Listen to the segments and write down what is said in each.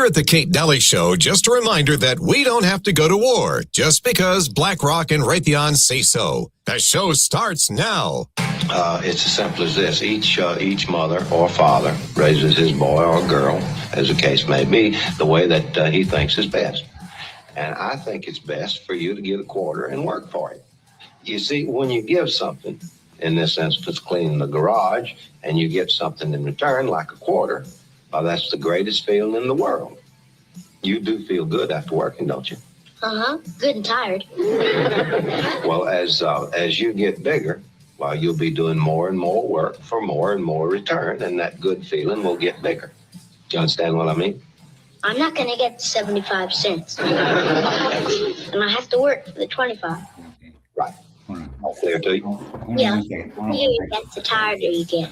at the Kate Daly Show, just a reminder that we don't have to go to war just because BlackRock and Raytheon say so. The show starts now. It's as simple as this. Each mother or father raises his boy or girl, as the case may be, the way that he thinks is best. And I think it's best for you to get a quarter and work for it. You see, when you give something, in this instance, clean the garage, and you get something in return, like a quarter, that's the greatest feeling in the world. You do feel good after working, don't you? Uh-huh. Good and tired. Well, as you get bigger, well, you'll be doing more and more work for more and more return, and that good feeling will get bigger. Do you understand what I mean? I'm not going to get 75 cents. And I have to work for the 25. Right. All clear to you? Yeah. The more you get, the tireder you get.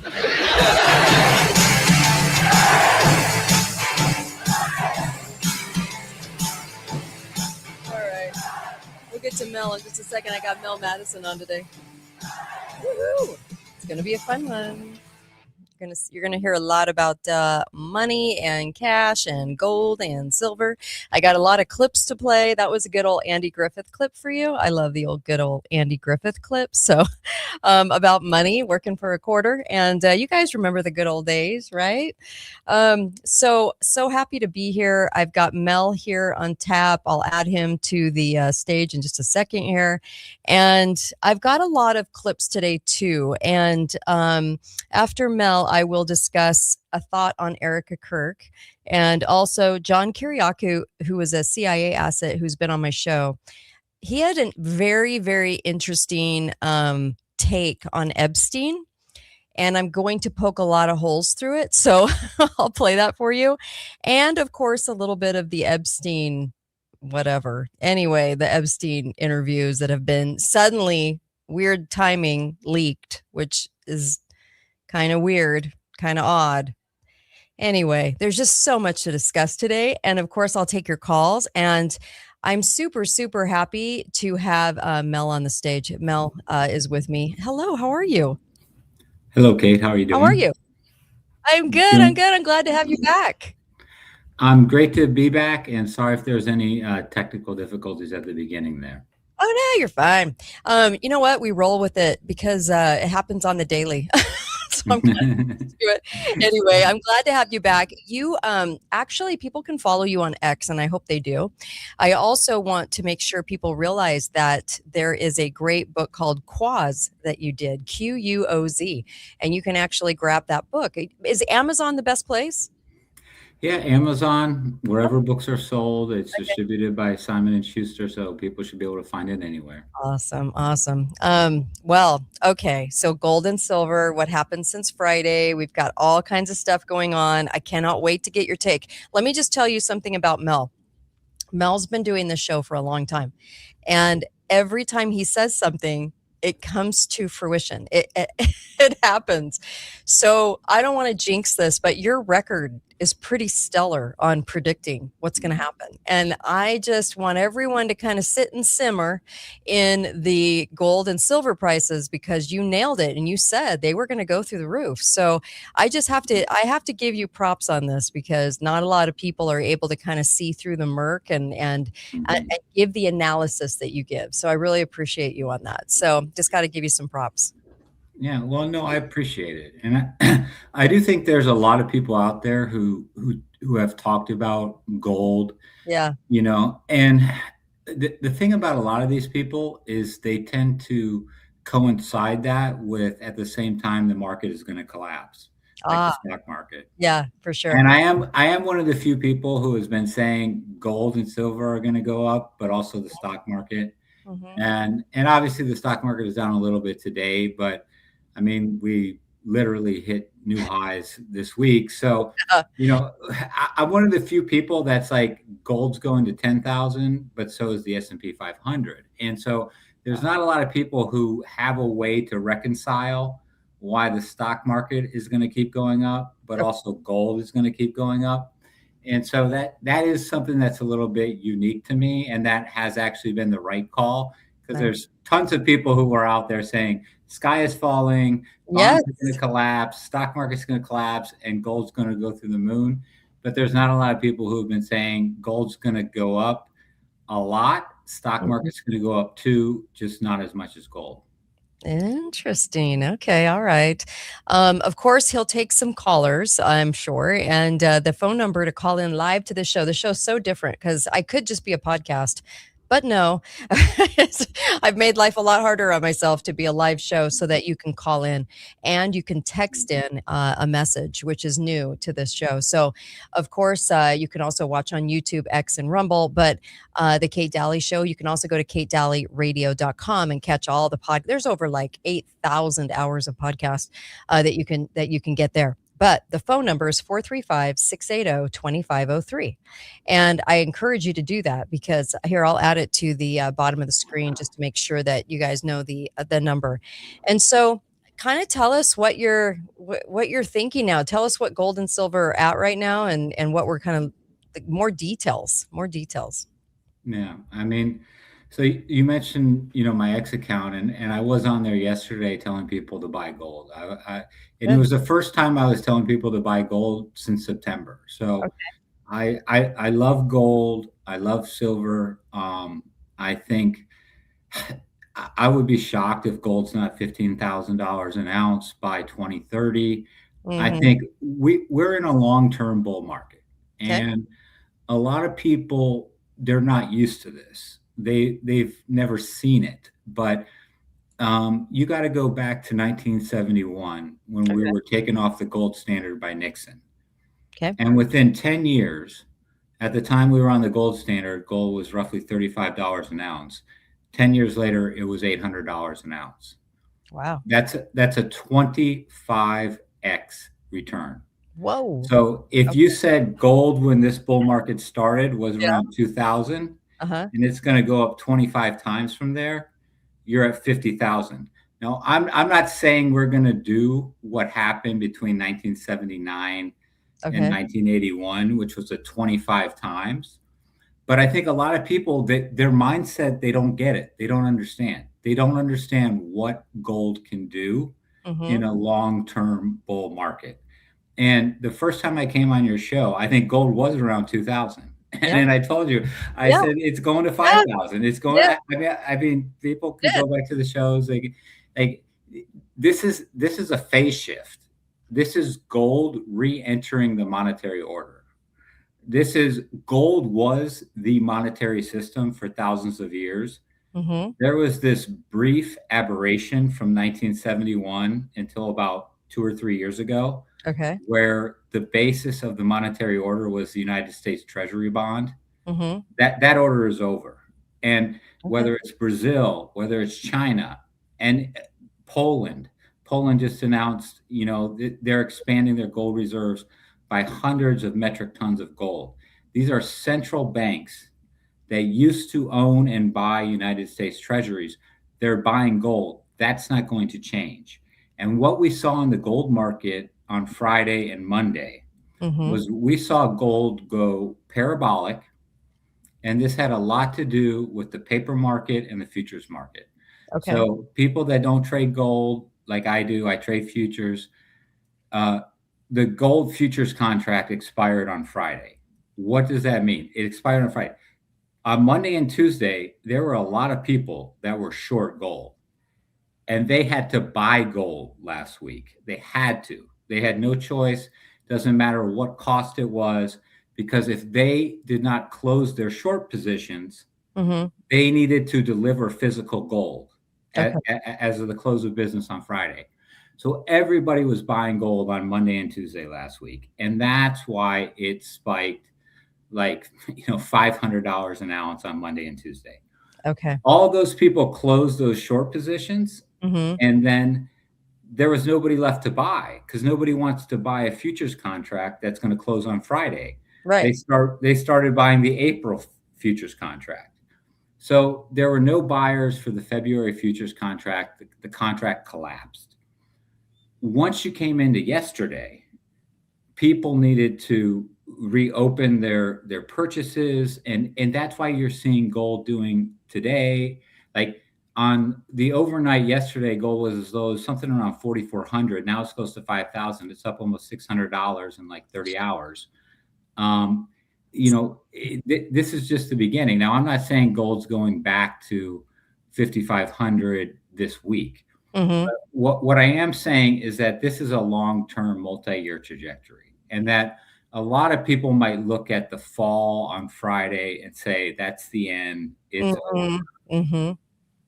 All right. We'll get to Mel in just a second. I got Mel Mattison on today. Woohoo! It's going to be a fun one. You're gonna hear a lot about money and cash and gold and silver. I got a lot of clips to play. That was a good old Andy Griffith clip for you. I love the good old Andy Griffith clips. So about money, working for a quarter. And you guys remember the good old days, right? So happy to be here. I've got Mel here on tap. I'll add him to the stage in just a second here. And I've got a lot of clips today too. And after Mel, I will discuss a thought on Erica Kirk and also John Kiriakou, who was a CIA asset who's been on my show. He had a very, very interesting take on Epstein, and I'm going to poke a lot of holes through it. So I'll play that for you. And of course, a little bit of the Epstein, whatever. Anyway, the Epstein interviews that have been suddenly weird timing leaked, which is kind of weird, kind of odd. Anyway, there's just so much to discuss today. And of course, I'll take your calls. And I'm super, super happy to have Mel on the stage. Mel is with me. Hello, how are you? Hello, Kate. How are you doing? How are you? I'm good. I'm good. I'm glad to have you back. I'm great to be back. And sorry if there's any technical difficulties at the beginning there. Oh, no, you're fine. You know what? We roll with it because it happens on the daily. So I'm glad to do it. Anyway, I'm glad to have you back. You actually, people can follow you on X, and I hope they do. I also want to make sure people realize that there is a great book called Quoz that you did, Quoz, and you can actually grab that book. Is Amazon the best place? Yeah, Amazon, wherever books are sold. It's distributed by Simon & Schuster, so people should be able to find it anywhere. Awesome. Well, okay. So gold and silver, what happened since Friday? We've got all kinds of stuff going on. I cannot wait to get your take. Let me just tell you something about Mel. Mel's been doing this show for a long time. And every time he says something, it comes to fruition. It happens. So I don't want to jinx this, but your record is pretty stellar on predicting what's going to happen. And I just want everyone to kind of sit and simmer in the gold and silver prices because you nailed it and you said they were going to go through the roof. So I have to give you props on this because not a lot of people are able to kind of see through the murk and give the analysis that you give. So I really appreciate you on that. So just got to give you some props. Yeah, well, no, I appreciate it. And I do think there's a lot of people out there who have talked about gold. Yeah. You know, and the thing about a lot of these people is they tend to coincide that with at the same time the market is going to collapse, like the stock market. Yeah, for sure. And I am one of the few people who has been saying gold and silver are going to go up, but also the stock market. Mm-hmm. And obviously the stock market is down a little bit today, but I mean, we literally hit new highs this week. So, you know, I'm one of the few people that's like gold's going to 10,000, but so is the S&P 500. And so there's not a lot of people who have a way to reconcile why the stock market is going to keep going up, but also gold is going to keep going up. And so that is something that's a little bit unique to me. And that has actually been the right call because there's tons of people who are out there saying sky is falling, bonds are going to collapse, stock market's going to collapse, and gold's going to go through the moon. but there's not a lot of people who have been saying gold's going to go up a lot. Stock market's going to go up too, just not as much as gold. Interesting. Okay. All right. Of course, he'll take some callers, I'm sure. And the phone number to call in live to the show. The show's so different because I could just be a podcast, but no, I've made life a lot harder on myself to be a live show so that you can call in and you can text in a message, which is new to this show. So, of course, you can also watch on YouTube, X, and Rumble. But the Kate Daly Show, you can also go to katedalyradio.com and catch all the There's over like 8,000 hours of podcast that you can get there. But the phone number is 435-680-2503. And I encourage you to do that because here, I'll add it to the bottom of the screen just to make sure that you guys know the number. And so kind of tell us what you're thinking now. Tell us what gold and silver are at right now and what we're kind of more details. Yeah. I mean, so you mentioned, my X account and I was on there yesterday telling people to buy gold. And it was the first time I was telling people to buy gold since September. So okay. I love gold. I love silver. I think I would be shocked if gold's not $15,000 an ounce by 2030. I think we're in a long-term bull market. And a lot of people, they're not used to this. They've never seen it, but you got to go back to 1971 when we were taken off the gold standard by Nixon. Okay. And within 10 years, at the time we were on the gold standard, gold was roughly $35 an ounce. 10 years later, it was $800 an ounce. Wow. That's a 25x return. Whoa. So if you said gold when this bull market started was around 2000 and it's going to go up 25 times from there, you're at 50,000. Now, I'm not saying we're going to do what happened between 1979 and 1981, which was a 25 times. But I think a lot of people, their mindset, they don't get it. They don't understand. They don't understand what gold can do in a long-term bull market. And the first time I came on your show, I think gold was around 2000. And I told you, I said, it's going to 5,000. It's going to, I mean, people can go back to the shows. This is a phase shift. This is gold re-entering the monetary order. Gold was the monetary system for thousands of years. There was this brief aberration from 1971 until about 2 or 3 years ago. Where the basis of the monetary order was the United States Treasury bond. That order is over. And whether it's Brazil, whether it's China and Poland just announced, they're expanding their gold reserves by hundreds of metric tons of gold. These are central banks that used to own and buy United States treasuries. They're buying gold. That's not going to change. And what we saw in the gold market on Friday and Monday was we saw gold go parabolic. And this had a lot to do with the paper market and the futures market. So people that don't trade gold like I do, I trade futures. The gold futures contract expired on Friday. What does that mean? It expired on Friday. On Monday and Tuesday, there were a lot of people that were short gold. And they had to buy gold last week. They had to. They had no choice. Doesn't matter what cost it was, because if they did not close their short positions, they needed to deliver physical gold as of the close of business on Friday. So everybody was buying gold on Monday and Tuesday last week. And that's why it spiked like, $500 an ounce on Monday and Tuesday. All those people closed those short positions. And then there was nobody left to buy because nobody wants to buy a futures contract that's going to close on Friday. They started buying the April futures contract. So there were no buyers for the February futures contract. The contract collapsed. Once you came into yesterday, people needed to reopen their purchases. And that's why you're seeing gold doing today. Like on the overnight yesterday, gold was as low as something around 4,400. Now it's close to 5,000. It's up almost $600 in like 30 hours. This is just the beginning. Now, I'm not saying gold's going back to 5,500 this week. Mm-hmm. What I am saying is that this is a long-term, multi-year trajectory, and that a lot of people might look at the fall on Friday and say that's the end. It's over. Mm-hmm.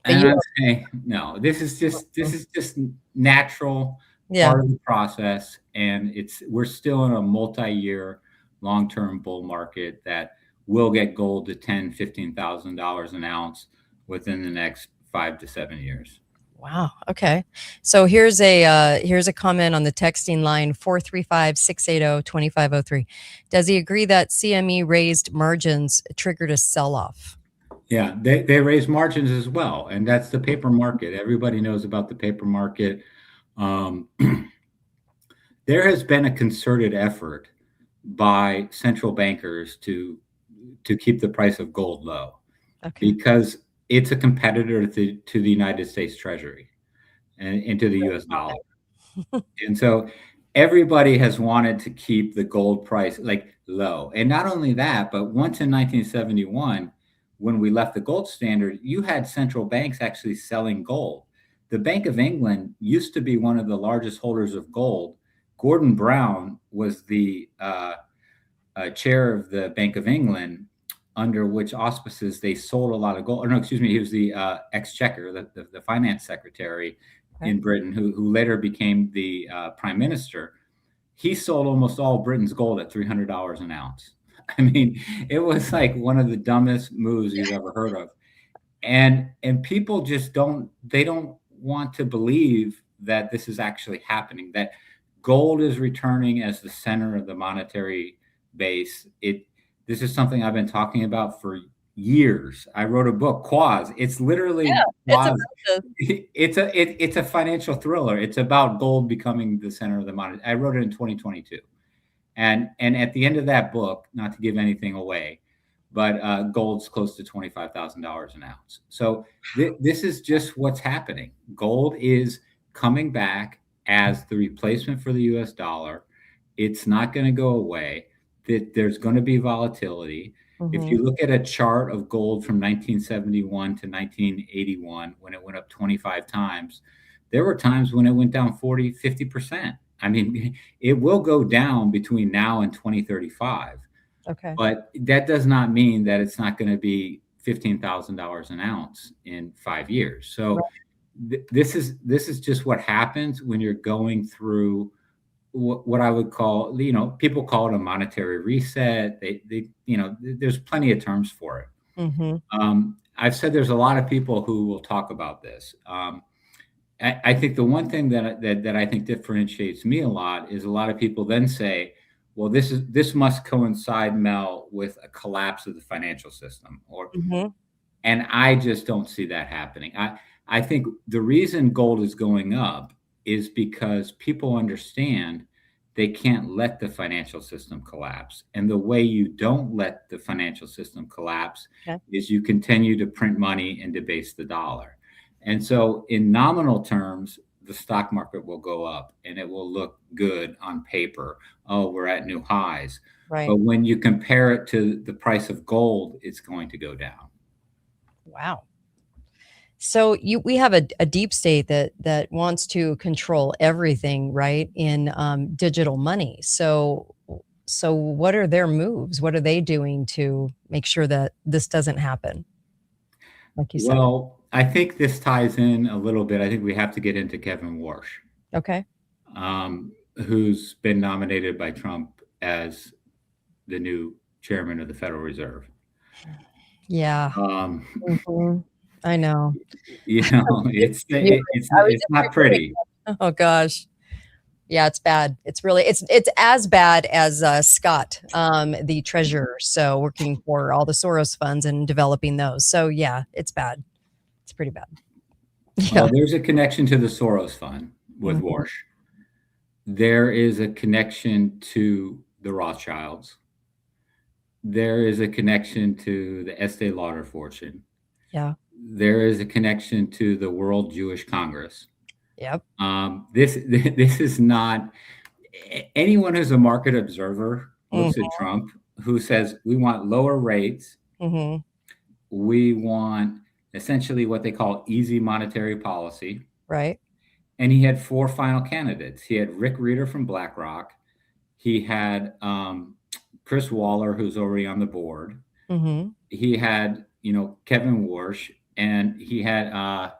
And I'm saying no. This is just natural part of the process, and we're still in a multi-year, long-term bull market that will get gold to $10,000-$15,000 an ounce within the next 5 to 7 years. Wow. Okay. So here's a comment on the texting line 435-680-2503. Does he agree that CME raised margins triggered a sell-off? Yeah, they raise margins as well, and that's the paper market. Everybody knows about the paper market. There has been a concerted effort by central bankers to keep the price of gold low, because it's a competitor to the United States Treasury and to the U.S. dollar. And so everybody has wanted to keep the gold price like low. And not only that, but once in 1971, when we left the gold standard, you had central banks actually selling gold. The Bank of England used to be one of the largest holders of gold. Gordon Brown was the chair of the Bank of England, under which auspices they sold a lot of gold. Or no, excuse me, he was the exchequer, the finance secretary in Britain, who later became the prime minister. He sold almost all Britain's gold at $300 an ounce. I mean, it was like one of the dumbest moves you've ever heard of. And people just don't want to believe that this is actually happening, that gold is returning as the center of the monetary base. This is something I've been talking about for years. I wrote a book, Quaz. It's literally it's a financial thriller. It's about gold becoming the center of the money. I wrote it in 2022. And at the end of that book, not to give anything away, but gold's close to $25,000 an ounce. So this is just what's happening. Gold is coming back as the replacement for the US dollar. It's not going to go away. There's going to be volatility. If you look at a chart of gold from 1971 to 1981, when it went up 25 times, there were times when it went down 40, 50%. I mean, it will go down between now and 2035. Okay. But that does not mean that it's not going to be $15,000 an ounce in 5 years. So this is just what happens when you're going through what I would call, people call it a monetary reset. There's plenty of terms for it. I've said there's a lot of people who will talk about this. I think the one thing that I think differentiates me a lot is a lot of people then say, well, this must coincide, Mel, with a collapse of the financial system, and I just don't see that happening. I think the reason gold is going up is because people understand they can't let the financial system collapse. And the way you don't let the financial system collapse is you continue to print money and debase the dollar. And so in nominal terms, the stock market will go up and it will look good on paper. Oh, we're at new highs. Right. But when you compare it to the price of gold, it's going to go down. Wow. So we have a deep state that wants to control everything, right, in digital money. So what are their moves? What are they doing to make sure that this doesn't happen? Like you said. Well, I think this ties in a little bit. I think we have to get into Kevin Warsh. Okay. Who's been nominated by Trump as the new chairman of the Federal Reserve. Yeah. I know. It's not pretty. Oh gosh. Yeah, it's bad. It's really it's as bad as Scott, the treasurer. So working for all the Soros funds and developing those. So yeah, it's bad. It's pretty bad. Yeah. Well, there's a connection to the Soros fund with Warsh. There is a connection to the Rothschilds. There is a connection to the Estee Lauder fortune. Yeah. There is a connection to the World Jewish Congress. Yep. This is not, anyone who's a market observer looks at Trump, who says, we want lower rates. Mm-hmm. We want essentially what they call easy monetary policy. Right. And he had 4 final candidates. He had Rick Reeder from BlackRock. He had Chris Waller, who's already on the board. Mm-hmm. He had, Kevin Warsh, and he had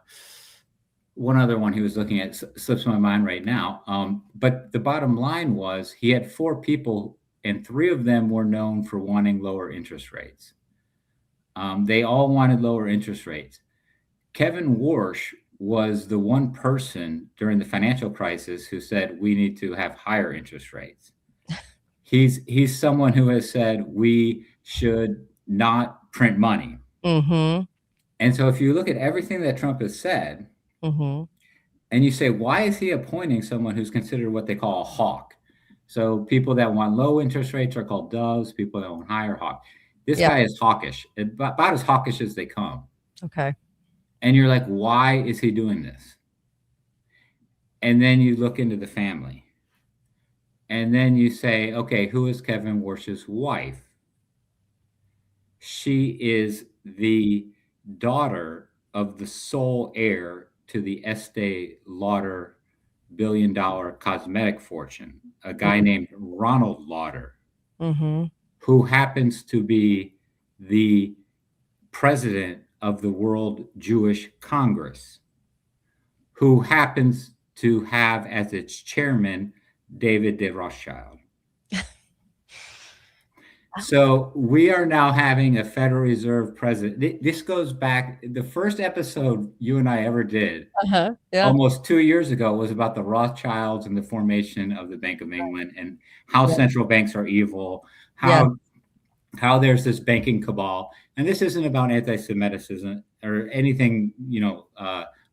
one other one he was looking at, slips my mind right now. But the bottom line was he had 4 people, and 3 of them were known for wanting lower interest rates. They all wanted lower interest rates. Kevin Warsh was the one person during the financial crisis who said we need to have higher interest rates. He's someone who has said we should not print money. Mm-hmm. And so if you look at everything that Trump has said, Mm-hmm. and you say, why is he appointing someone who's considered what they call a hawk? So people that want low interest rates are called doves. People that want higher hawk. This guy is hawkish, about as hawkish as they come. Okay. And you're like, why is he doing this? And then you look into the family. And then you say, okay, who is Kevin Warsh's wife? She is the daughter of the sole heir to the Estee Lauder billion-dollar cosmetic fortune, a guy named Ronald Lauder, who happens to be the president of the World Jewish Congress, who happens to have as its chairman David de Rothschild. So we are now having a Federal Reserve president. This goes back, the first episode you and I ever did almost 2 years ago was about the Rothschilds and the formation of the Bank of England and how central banks are evil, how there's this banking cabal. And this isn't about anti-Semitism or anything,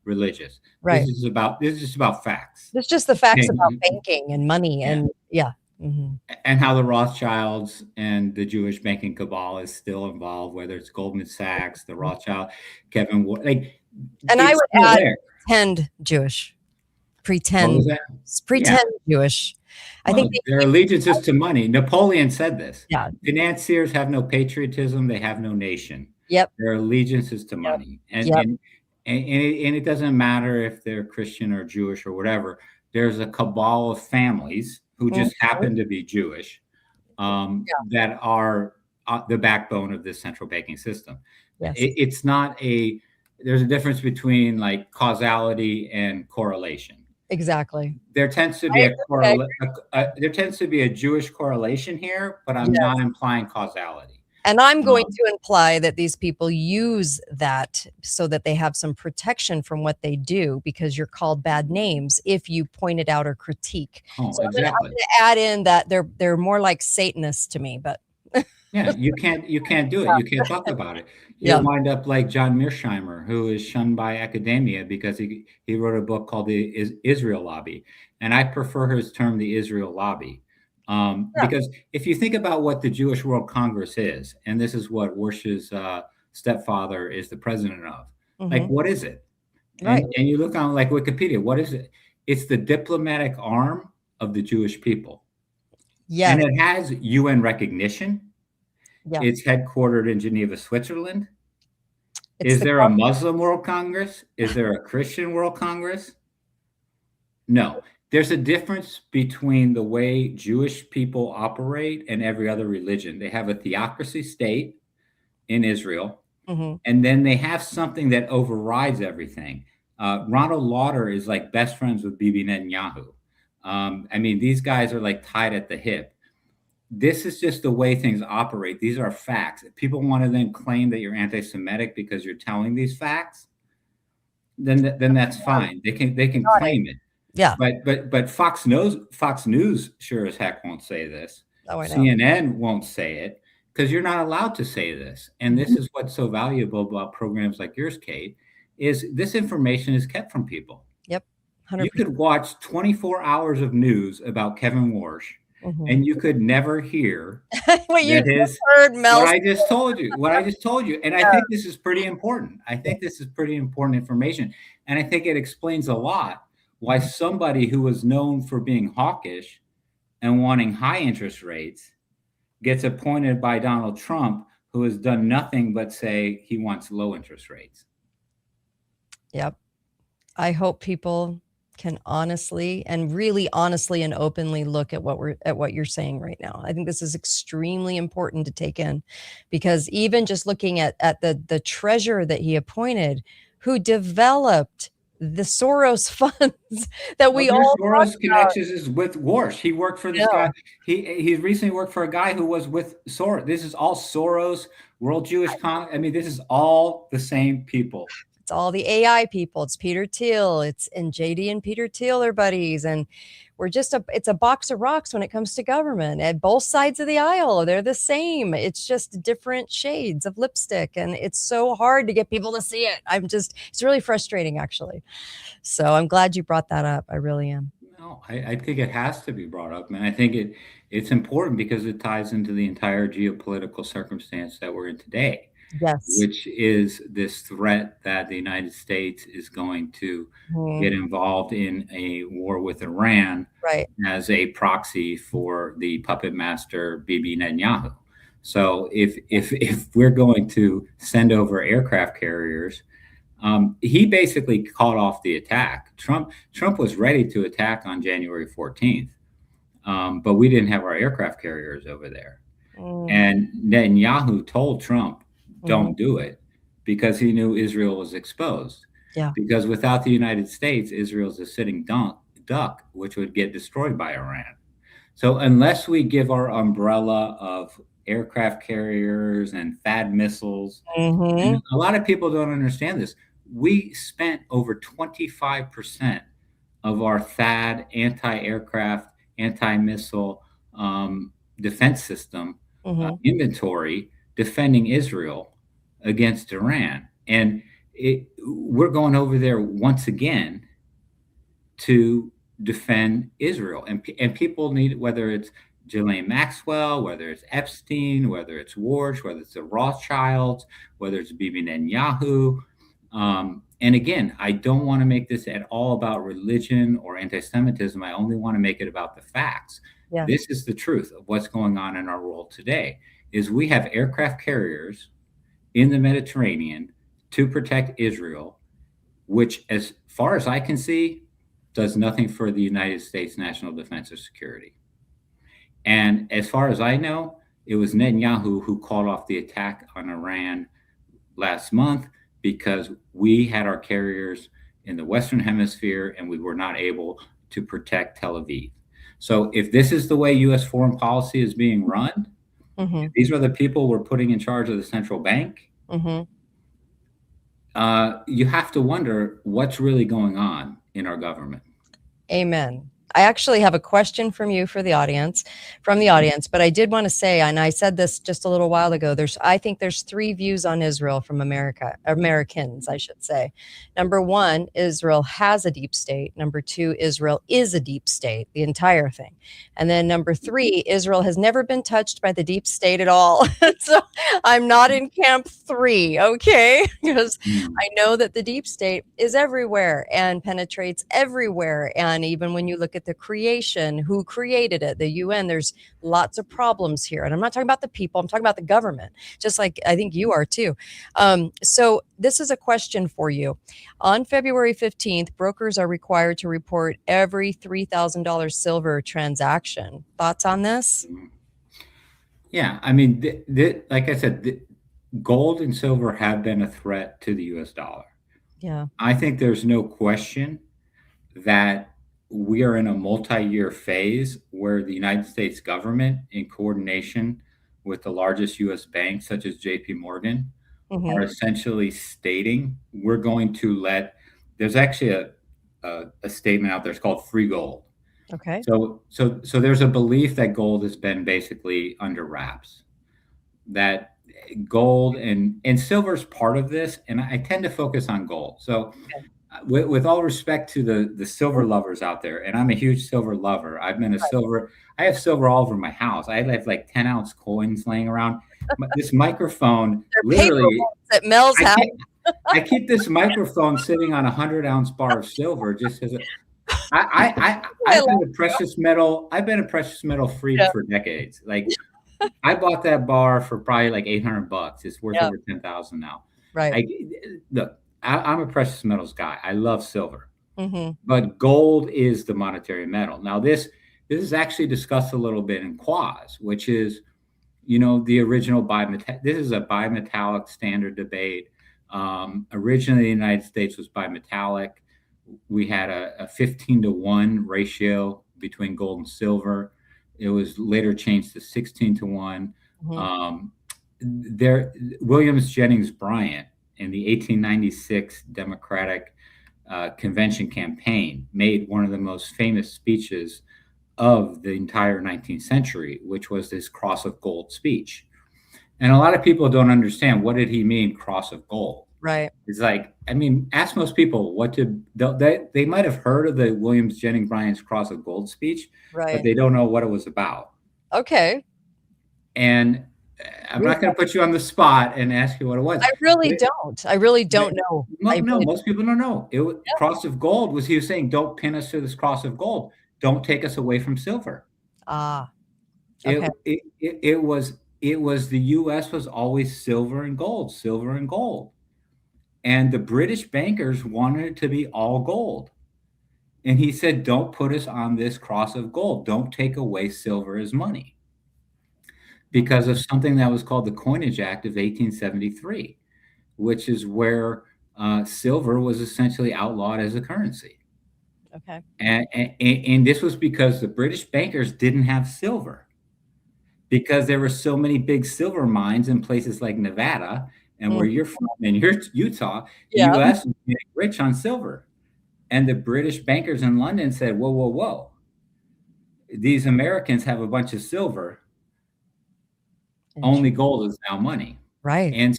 religious. Right. This is just about facts. It's just the facts about banking and money and and how the Rothschilds and the Jewish banking cabal is still involved, whether it's Goldman Sachs, the Rothschild, Kevin Ward. And I would add pretend Jewish. Pretend Jewish. I think their allegiance is to money. Napoleon said this. Yeah. Financiers have no patriotism. They have no nation. Yep. Their allegiance is to money. And it doesn't matter if they're Christian or Jewish or whatever. There's a cabal of families who just happen to be Jewish that are the backbone of this central banking system. Yes. It's not there's a difference between like causality and correlation. Exactly. There tends to be there tends to be a Jewish correlation here, but I'm not implying causality. And I'm going to imply that these people use that so that they have some protection from what they do, because you're called bad names if you point it out or critique. So I'm going to add in that they're more like Satanists to me, but you can't do it. You can't talk about it. You'll wind up like John Mearsheimer, who is shunned by academia because he wrote a book called the Israel Lobby, and I prefer his term, the Israel Lobby. Because if you think about what the Jewish World Congress is, and this is what Warsh's stepfather is the president of, like, what is it? Right. And you look on like Wikipedia, what is it? It's the diplomatic arm of the Jewish people. Yeah. And it has UN recognition. Yeah. It's headquartered in Geneva, Switzerland. Is there a Muslim World Congress? Is there a Christian World Congress? No. There's a difference between the way Jewish people operate and every other religion. They have a theocracy state in Israel, and then they have something that overrides everything. Ronald Lauder is like best friends with Bibi Netanyahu. I mean, these guys are like tied at the hip. This is just the way things operate. These are facts. If people want to then claim that you're anti-Semitic because you're telling these facts, then that's fine. They can claim it. Yeah. But Fox News sure as heck won't say this. Oh, I know. CNN won't say it because you're not allowed to say this. And this is what's so valuable about programs like yours, Kate, is this information is kept from people. Yep. 100%. You could watch 24 hours of news about Kevin Warsh, and you could never hear what you just heard, Mel. What I just told you. And I think this is pretty important. I think this is pretty important information. And I think it explains a lot why somebody who was known for being hawkish and wanting high interest rates gets appointed by Donald Trump, who has done nothing but say he wants low interest rates. Yep. I hope people can honestly and really honestly and openly look at what you're saying right now. I think this is extremely important to take in, because even just looking at the treasurer that he appointed, who developed the Soros funds that we all talk Soros about. connections is with Warsh. He worked for this guy. He recently worked for a guy who was with Soros. This is all Soros, World Jewish Con. I mean, this is all the same people. It's all the AI people. It's Peter Thiel. And JD and Peter Thiel are buddies. And it's a box of rocks when it comes to government. At both sides of the aisle, they're the same. It's just different shades of lipstick. And it's so hard to get people to see it. It's really frustrating, actually. So I'm glad you brought that up. I really am. No, I think it has to be brought up. And I think it's important because it ties into the entire geopolitical circumstance that we're in today. Yes. Which is this threat that the United States is going to get involved in a war with Iran, right, as a proxy for the puppet master Bibi Netanyahu. So if we're going to send over aircraft carriers, he basically called off the attack. Trump was ready to attack on January 14th, but we didn't have our aircraft carriers over there. And Netanyahu told Trump, don't do it, because he knew Israel was exposed. Yeah. Because without the United States, Israel's a sitting duck, which would get destroyed by Iran. So unless we give our umbrella of aircraft carriers and THAAD missiles, and a lot of people don't understand this. We spent over 25% of our THAAD anti-aircraft, anti-missile defense system inventory defending Israel against Iran. And we're going over there once again to defend Israel. And people need, whether it's Ghislaine Maxwell, whether it's Epstein, whether it's Warsh, whether it's the Rothschilds, whether it's Bibi Netanyahu. And again, I don't want to make this at all about religion or anti-Semitism. I only want to make it about the facts. Yeah. This is the truth of what's going on in our world today, is we have aircraft carriers in the Mediterranean to protect Israel, which, as far as I can see, does nothing for the United States national defense or security. And as far as I know, it was Netanyahu who called off the attack on Iran last month because we had our carriers in the Western Hemisphere and we were not able to protect Tel Aviv. So if this is the way U.S. foreign policy is being run, these are the people we're putting in charge of the central bank, you have to wonder what's really going on in our government. Amen. I actually have a question from the audience, but I did want to say, and I said this just a little while ago, I think there's three views on Israel from Americans, I should say. Number one, Israel has a deep state. Number two, Israel is a deep state, the entire thing. And then number three, Israel has never been touched by the deep state at all. So I'm not in camp three, okay? Because I know that the deep state is everywhere and penetrates everywhere. And even when you look at the creation, who created it, the UN, there's lots of problems here. And I'm not talking about the people, I'm talking about the government, just like I think you are too. So this is a question for you. On February 15th, brokers are required to report every $3,000 silver transaction. Thoughts on this? Yeah, I mean, like I said, gold and silver have been a threat to the US dollar. Yeah. I think there's no question that we are in a multi-year phase where the United States government, in coordination with the largest U.S. banks, such as J.P. Morgan, are essentially stating we're going to there's actually a statement out there. It's called free gold. Okay. So there's a belief that gold has been basically under wraps, that gold and silver is part of this. And I tend to focus on gold. So with all respect to the silver lovers out there, and I'm a huge silver lover. I've been I have silver all over my house. I have like 10-ounce coins laying around. This microphone, literally, at Mel's house. I keep this microphone sitting on a 100-ounce bar of silver just as I've been a precious metal freak for decades. Like, I bought that bar for probably like $800. It's worth Yeah, over 10,000 now. right. I look, I'm a precious metals guy. I love silver, Mm-hmm. but gold is the monetary metal. Now, this is actually discussed a little bit in Quaz, which is, the original bimetallic. This is a bimetallic standard debate. Originally, the United States was bimetallic. We had a 15-to-1 ratio between gold and silver. It was later changed to 16-to-1. Mm-hmm. Williams Jennings Bryant in the 1896 Democratic Convention campaign made one of the most famous speeches of the entire 19th century, which was this cross of gold speech. And a lot of people don't understand, what did he mean, cross of gold? Right. It's like, I mean, ask most people they might have heard of the Williams Jennings Bryan's cross of gold speech, but Right. they don't know what it was about. Okay. And I'm not going to put you on the spot and ask you what it was. I really don't. I really don't know. No, most people don't know. Cross of gold was, he was saying, don't pin us to this cross of gold. Don't take us away from silver. Ah. Okay. It was the U.S. was always silver and gold, silver and gold. And the British bankers wanted it to be all gold. And he said, don't put us on this cross of gold. Don't take away silver as money. Because of something that was called the Coinage Act of 1873, which is where silver was essentially outlawed as a currency. Okay. And this was because the British bankers didn't have silver, because there were so many big silver mines in places like Nevada and where you're from in Utah. The Yeah. U.S. was getting rich on silver. And the British bankers in London said, whoa, whoa, whoa. These Americans have a bunch of silver. Only gold is now money. Right. And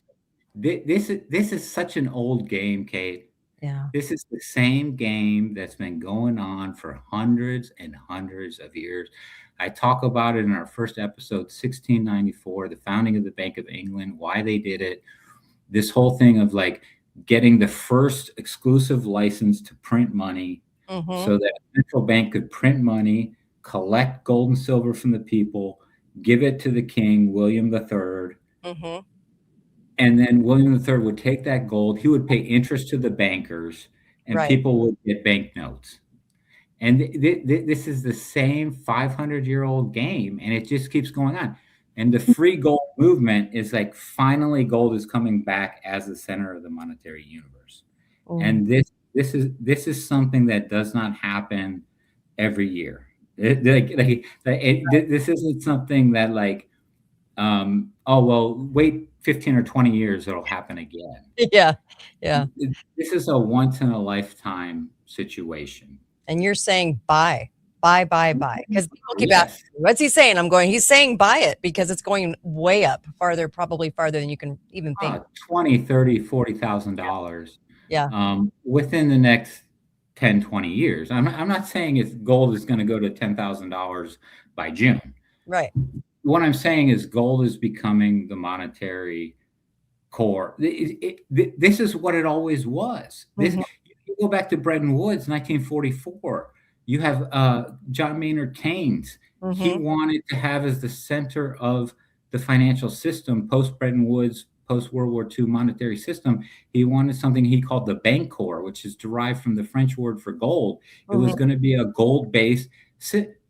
this is such an old game, Kate. Yeah. This is the same game that's been going on for hundreds and hundreds of years. I talk about it in our first episode, 1694, the founding of the Bank of England, why they did it. This whole thing of like getting the first exclusive license to print money, so that a central bank could print money, collect gold and silver from the people, give it to the king, William III. And then William III would take that gold. He would pay interest to the bankers, and people would get banknotes. And this is the same 500-year-old game, and it just keeps going on. And the free gold movement is like, finally gold is coming back as the center of the monetary universe. And this is something that does not happen every year. This isn't something that like, oh, well, wait 15 or 20 years, it'll happen again. Yeah. Yeah. This is a once in a lifetime situation. And you're saying buy. Because people keep asking, what's he saying? I'm going, he's saying buy it because it's going way up farther, probably farther than you can even think. $20,000, $30,000, $40,000. Yeah. Within the next 10, 20 years. I'm not saying if gold is going to go to $10,000 by June. Right. What I'm saying is gold is becoming the monetary core. This is what it always was. You go back to Bretton Woods, 1944. You have John Maynard Keynes. He wanted to have as the center of the financial system, post Bretton Woods, post World War II monetary system. He wanted something he called the bank core, which is derived from the French word for gold. It was going to be a gold-based.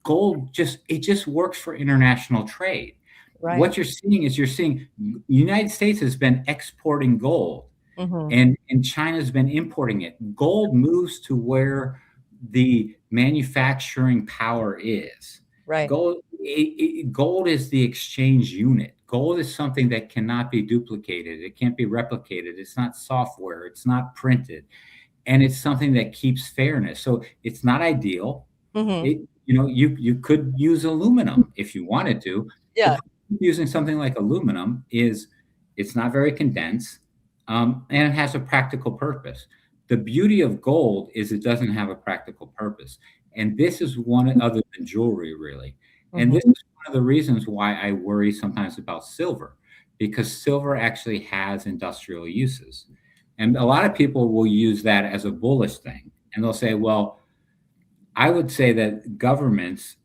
Gold just works for international trade. Right. What you're seeing is the United States has been exporting gold, and China's been importing it. Gold moves to where the manufacturing power is. Right. Gold is the exchange unit. Gold is something that cannot be duplicated. It can't be replicated. It's not software. It's not printed. And it's something that keeps fairness. So it's not ideal. You could use aluminum if you wanted to. Yeah. Using something like aluminum it's not very condensed, and it has a practical purpose. The beauty of gold is it doesn't have a practical purpose. And this is one other than jewelry, really. And this is one of the reasons why I worry sometimes about silver, because silver actually has industrial uses. And a lot of people will use that as a bullish thing. And they'll say, well, I would say that governments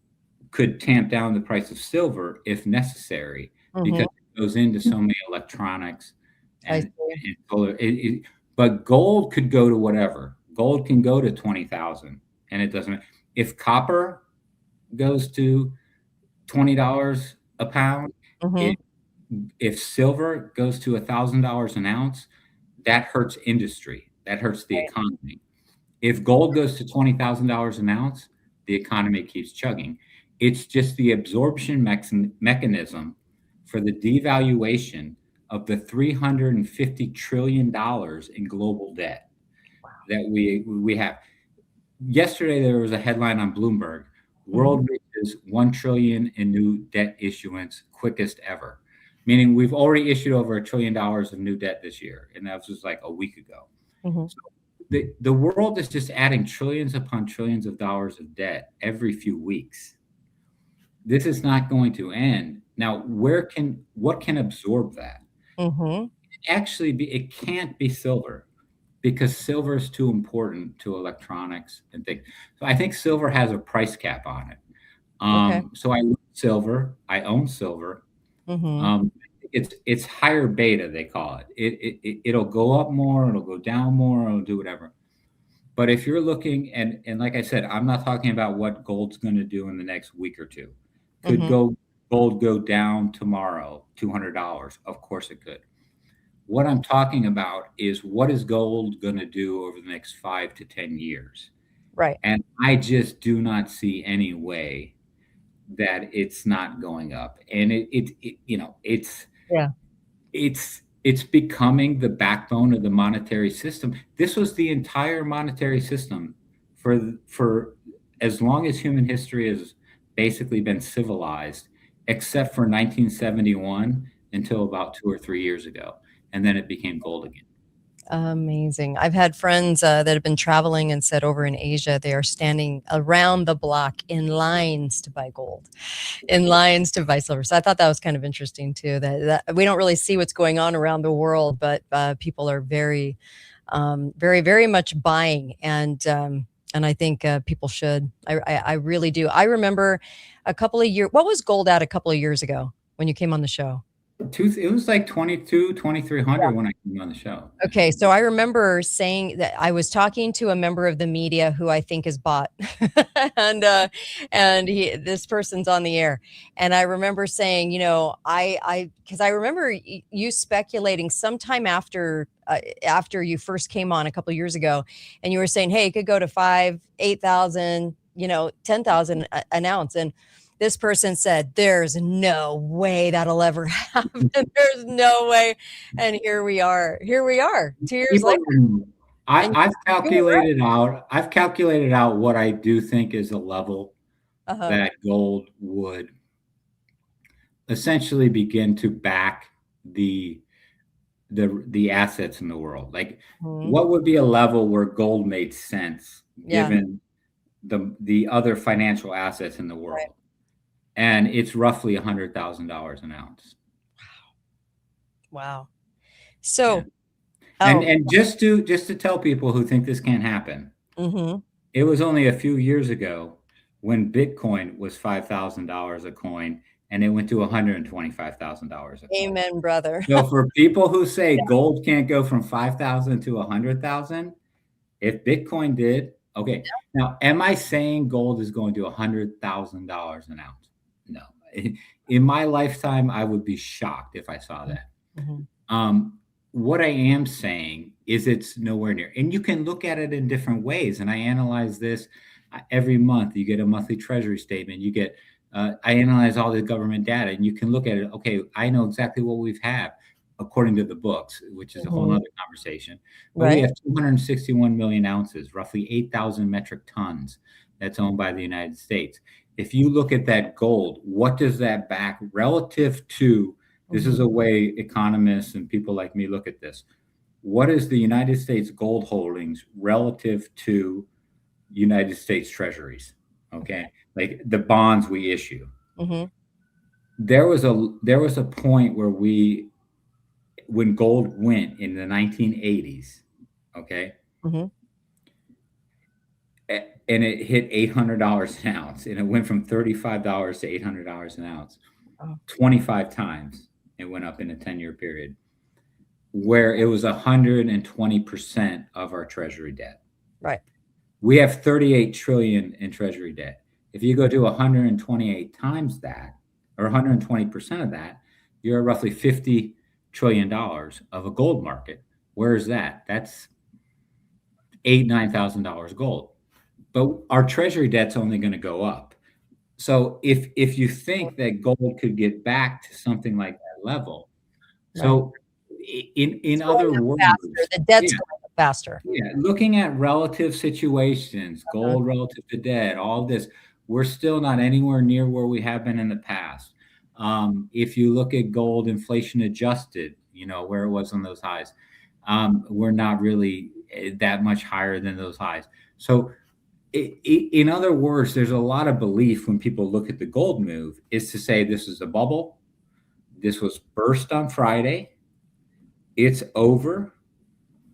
could tamp down the price of silver if necessary, because it goes into so many electronics I and, see. and solar. But gold could go to whatever. Gold can go to 20,000, and it doesn't. If copper goes to $20 a pound, Mhm. it, if silver goes to $1,000 an ounce, that hurts industry. That hurts the economy. If gold goes to $20,000 an ounce, the economy keeps chugging. It's just the absorption mechanism for the devaluation of the $350 trillion in global debt that we have. Yesterday, there was a headline on Bloomberg: world reaches 1 trillion in new debt issuance, quickest ever. Meaning we've already issued over $1 trillion of new debt this year, and that was just like a week ago. Mhm. So the world is just adding trillions upon trillions of dollars of debt every few weeks. This is not going to end. Now, what can absorb that? Mhm. Actually, it can't be silver, because silver is too important to electronics and things. So I think silver has a price cap on it. Okay. So I own silver. I own silver. Mhm. Um, it's higher beta, they call it. It'll go up more, it'll go down more, it'll do whatever. But if you're looking, and like I said, I'm not talking about what gold's going to do in the next week or two. Could Mhm. gold go down tomorrow, $200? Of course it could. What I'm talking about is, what is gold going to do over the next 5 to 10 years? Right. And I just do not see any way that it's not going up. And Yeah. it's becoming the backbone of the monetary system. This was the entire monetary system for as long as human history has basically been civilized, except for 1971 until about 2 or 3 years ago, and then it became gold again. Amazing. I've had friends that have been traveling and said over in Asia, they are standing around the block in lines to buy gold, in lines to buy silver. So I thought that was kind of interesting too, that we don't really see what's going on around the world, but people are very, very much buying. And I think people should. I really do. I remember a couple of years, what was gold at a couple of years ago when you came on the show? It was like 2,300 when I came on the show. Okay, so I remember saying that I was talking to a member of the media who I think is bought, and this person's on the air, and I remember saying, because I remember you speculating sometime after you first came on a couple of years ago, and you were saying, hey, it could go to 5, 8,000, 10,000 an ounce, and this person said, there's no way that'll ever happen. There's no way. And here we are. 2 years later. I've calculated out what I do think is a level that gold would essentially begin to back the assets in the world. Like, what would be a level where gold made sense given the other financial assets in the world? Right. And it's roughly $100,000 an ounce. Wow. So, and just to tell people who think this can't happen, it was only a few years ago when Bitcoin was $5,000 a coin, and it went to $125,000 a coin. Amen, brother. So for people who say gold can't go from 5,000 to 100,000, if Bitcoin did, okay. Now, am I saying gold is going to $100,000 an ounce? No. In my lifetime, I would be shocked if I saw that. What I am saying is it's nowhere near. And you can look at it in different ways. And I analyze this every month. You get a monthly treasury statement. You get, I analyze all the government data, and you can look at it. Okay, I know exactly what we've had according to the books, which is a whole other conversation. But we have 261 million ounces, roughly 8,000 metric tons that's owned by the United States. If you look at that gold, what does that back relative to? This is a way economists and people like me look at this. What is the United States gold holdings relative to United States treasuries? Okay, like the bonds we issue. There was a point where when gold went in the 1980s, okay, and it hit $800 an ounce, and it went from $35 to $800 an ounce. Oh. 25 times it went up in a 10-year period, where it was 120% of our treasury debt. Right. We have 38 trillion in treasury debt. If you go to 128 times that, or 120% of that, you're at roughly $50 trillion of a gold market. Where is that? That's $9,000 gold. But our treasury debt's only going to go up. So if you think that gold could get back to something like that level, so in other words, the debt's going up faster. Yeah, looking at relative situations, gold relative to debt, all this, we're still not anywhere near where we have been in the past. If you look at gold inflation adjusted, where it was on those highs, we're not really that much higher than those highs. So in other words, there's a lot of belief when people look at the gold move is to say this is a bubble. This was burst on Friday. It's over.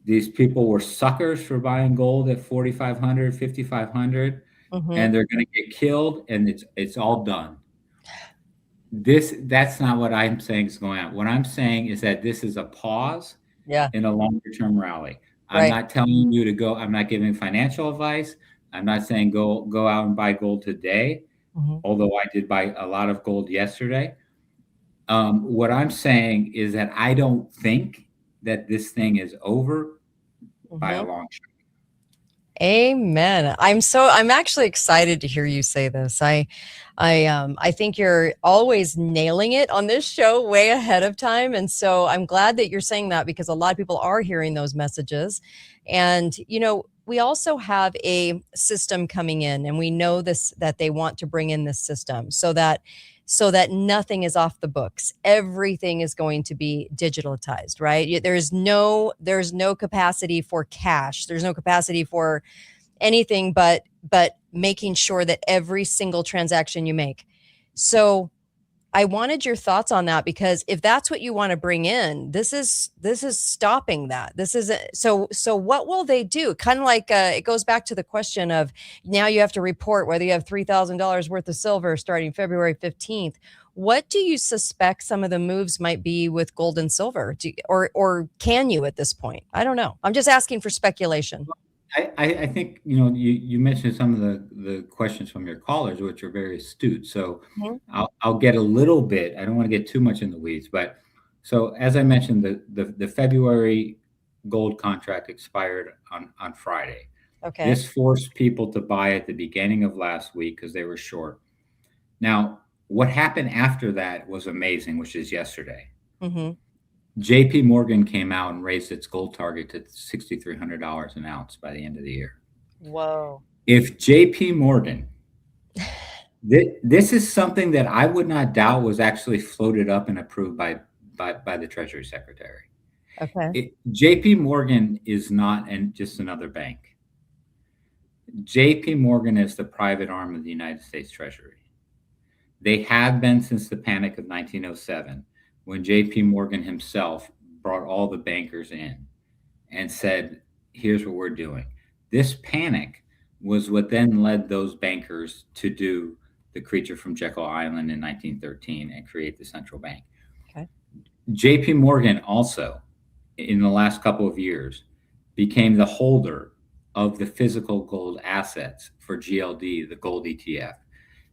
These people were suckers for buying gold at 4,500, 5,500, and they're going to get killed, and it's all done. That's not what I'm saying is going on. What I'm saying is that this is a pause in a longer term rally. I'm not telling you to go. I'm not giving financial advice. I'm not saying go out and buy gold today, although I did buy a lot of gold yesterday. What I'm saying is that I don't think that this thing is over by a long shot. Amen. I'm actually excited to hear you say this. I think you're always nailing it on this show way ahead of time. And so I'm glad that you're saying that, because a lot of people are hearing those messages. And, we also have a system coming in, and we know that they want to bring in this system so that nothing is off the books. Everything is going to be digitalized, right? There's no capacity for cash. There's no capacity for anything but making sure that every single transaction you make. So I wanted your thoughts on that, because if that's what you want to bring in, this is stopping that. This is so what will they do? Kind of like it goes back to the question of, now you have to report whether you have $3,000 worth of silver starting February 15th. What do you suspect some of the moves might be with gold and silver? Or can you at this point? I don't know. I'm just asking for speculation. I think, you mentioned some of the questions from your callers, which are very astute. So I'll get a little bit, I don't want to get too much in the weeds, but so as I mentioned, the February gold contract expired on Friday. Okay. This forced people to buy at the beginning of last week because they were short. Now, what happened after that was amazing, which is yesterday. JP Morgan came out and raised its gold target to $6,300 an ounce by the end of the year. Whoa. If JP Morgan, this is something that I would not doubt was actually floated up and approved by the Treasury Secretary. Okay. JP Morgan is not just another bank. JP Morgan is the private arm of the United States Treasury. They have been since the Panic of 1907. When JP Morgan himself brought all the bankers in and said, here's what we're doing. This panic was what then led those bankers to do the Creature from Jekyll Island in 1913 and create the central bank. Okay. JP Morgan also, in the last couple of years, became the holder of the physical gold assets for GLD, the gold ETF,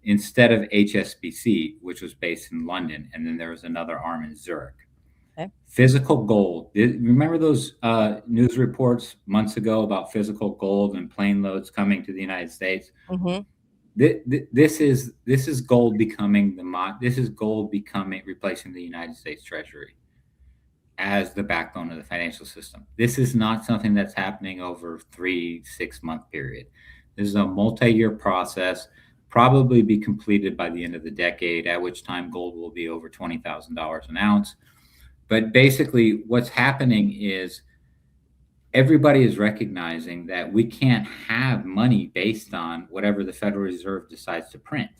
instead of HSBC, which was based in London, and then there was another arm in Zurich. Okay. Physical gold. Remember those news reports months ago about physical gold and plane loads coming to the United States? This is gold becoming replacing the United States Treasury as the backbone of the financial system. This is not something that's happening over 3-6 month period. This is a multi-year process. Probably be completed by the end of the decade, at which time gold will be over $20,000 an ounce. But basically what's happening is everybody is recognizing that we can't have money based on whatever the Federal Reserve decides to print.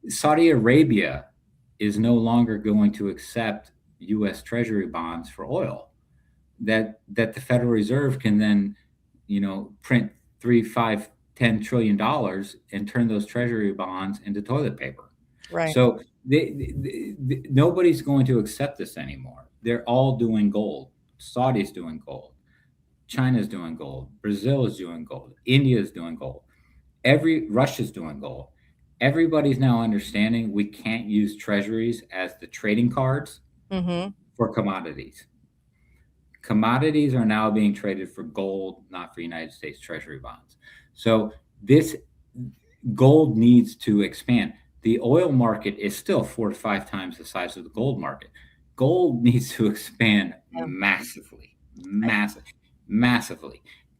Saudi Arabia is no longer going to accept U.S. Treasury bonds for oil that the Federal Reserve can then, print 3, 5, $10 trillion and turn those treasury bonds into toilet paper. Right. So nobody's going to accept this anymore. They're all doing gold. Saudi's doing gold. China's doing gold. Brazil is doing gold. India is doing gold. Russia's doing gold. Everybody's now understanding we can't use treasuries as the trading cards for commodities. Commodities are now being traded for gold, not for United States Treasury bonds. So this gold needs to expand. The oil market is still 4 to 5 times the size of the gold market. Gold needs to expand massively.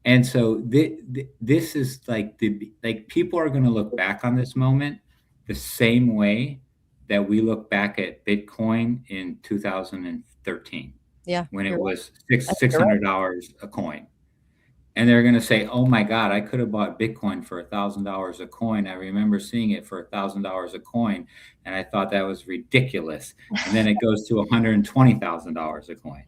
And so this is like people are going to look back on this moment the same way that we look back at Bitcoin in 2013. Yeah. When it was $600 a coin. And they're going to say, oh my God, I could have bought Bitcoin for $1,000 a coin. I remember seeing it for $1,000 a coin. And I thought that was ridiculous. And then it goes to $120,000 a coin.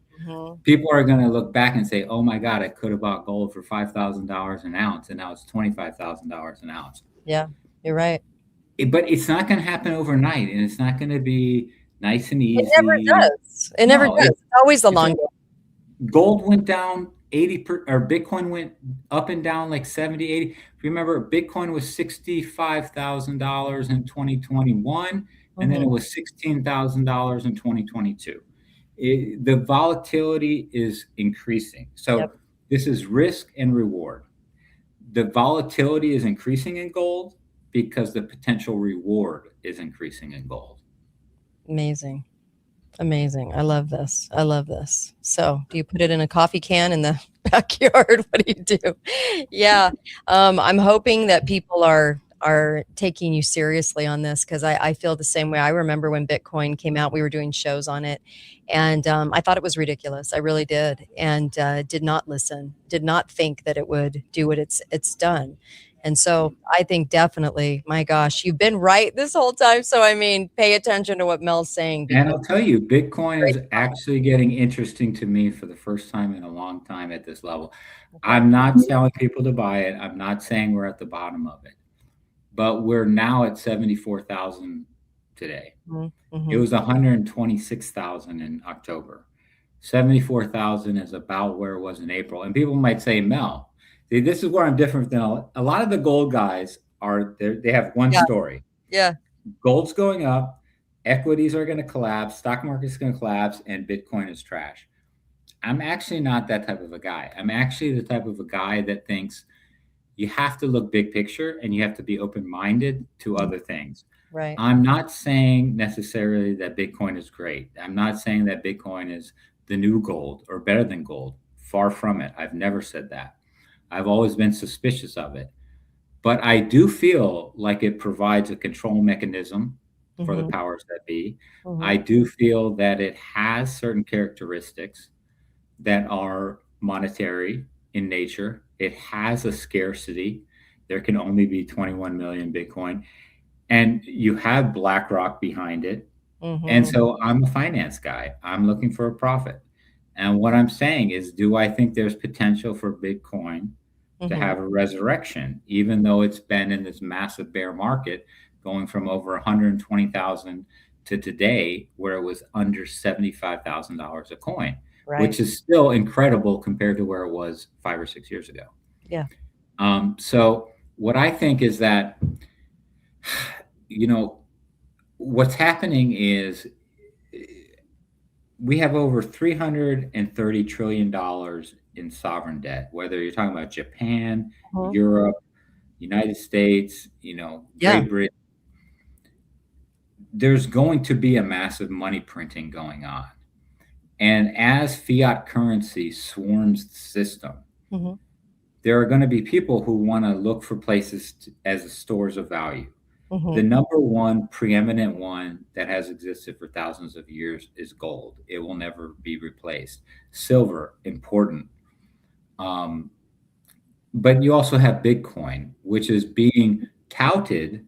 People are going to look back and say, oh my God, I could have bought gold for $5,000 an ounce. And now it's $25,000 an ounce. Yeah, you're right. But it's not going to happen overnight. And it's not going to be nice and easy. It never does. It never does. It's always the long game. Gold went down 80 or Bitcoin went up and down like 70, 80. Remember, Bitcoin was $65,000 in 2021, and then it was $16,000 in 2022. The volatility is increasing. So this is risk and reward. The volatility is increasing in gold because the potential reward is increasing in gold. Amazing. I love this. So do you put it in a coffee can in the backyard? What do you do? Yeah. I'm hoping that people are taking you seriously on this, because I feel the same way. I remember when Bitcoin came out, we were doing shows on it, and I thought it was ridiculous. I really did, and did not listen, did not think that it would do what it's done. And so I think definitely, my gosh, you've been right this whole time. So, I mean, pay attention to what Mel's saying. And I'll tell you, Bitcoin is actually getting interesting to me for the first time in a long time at this level. I'm not telling people to buy it. I'm not saying we're at the bottom of it, but we're now at 74,000 today. It was 126,000 in October. 74,000 is about where it was in April. And people might say, Mel, see, this is where I'm different than a lot of the gold guys are. They have one story. Yeah. Gold's going up, equities are going to collapse, stock market's going to collapse, and Bitcoin is trash. I'm actually not that type of a guy. I'm actually the type of a guy that thinks you have to look big picture and you have to be open-minded to other things. Right. I'm not saying necessarily that Bitcoin is great. I'm not saying that Bitcoin is the new gold or better than gold. Far from it. I've never said that. I've always been suspicious of it. But I do feel like it provides a control mechanism for the powers that be. I do feel that it has certain characteristics that are monetary in nature. It has a scarcity. There can only be 21 million Bitcoin. And you have BlackRock behind it. And so I'm a finance guy. I'm looking for a profit. And what I'm saying is, do I think there's potential for Bitcoin to have a resurrection, even though it's been in this massive bear market going from over 120,000 to today, where it was under $75,000 a coin, which is still incredible compared to where it was 5 or 6 years ago. Yeah. So what I think is that, what's happening is we have over $330 trillion in sovereign debt, whether you're talking about Japan, Europe, United States, Great Britain. There's going to be a massive money printing going on. And as fiat currency swarms the system, there are going to be people who want to look for places as stores of value. The number one preeminent one that has existed for thousands of years is gold. It will never be replaced. Silver, important. But you also have Bitcoin, which is being touted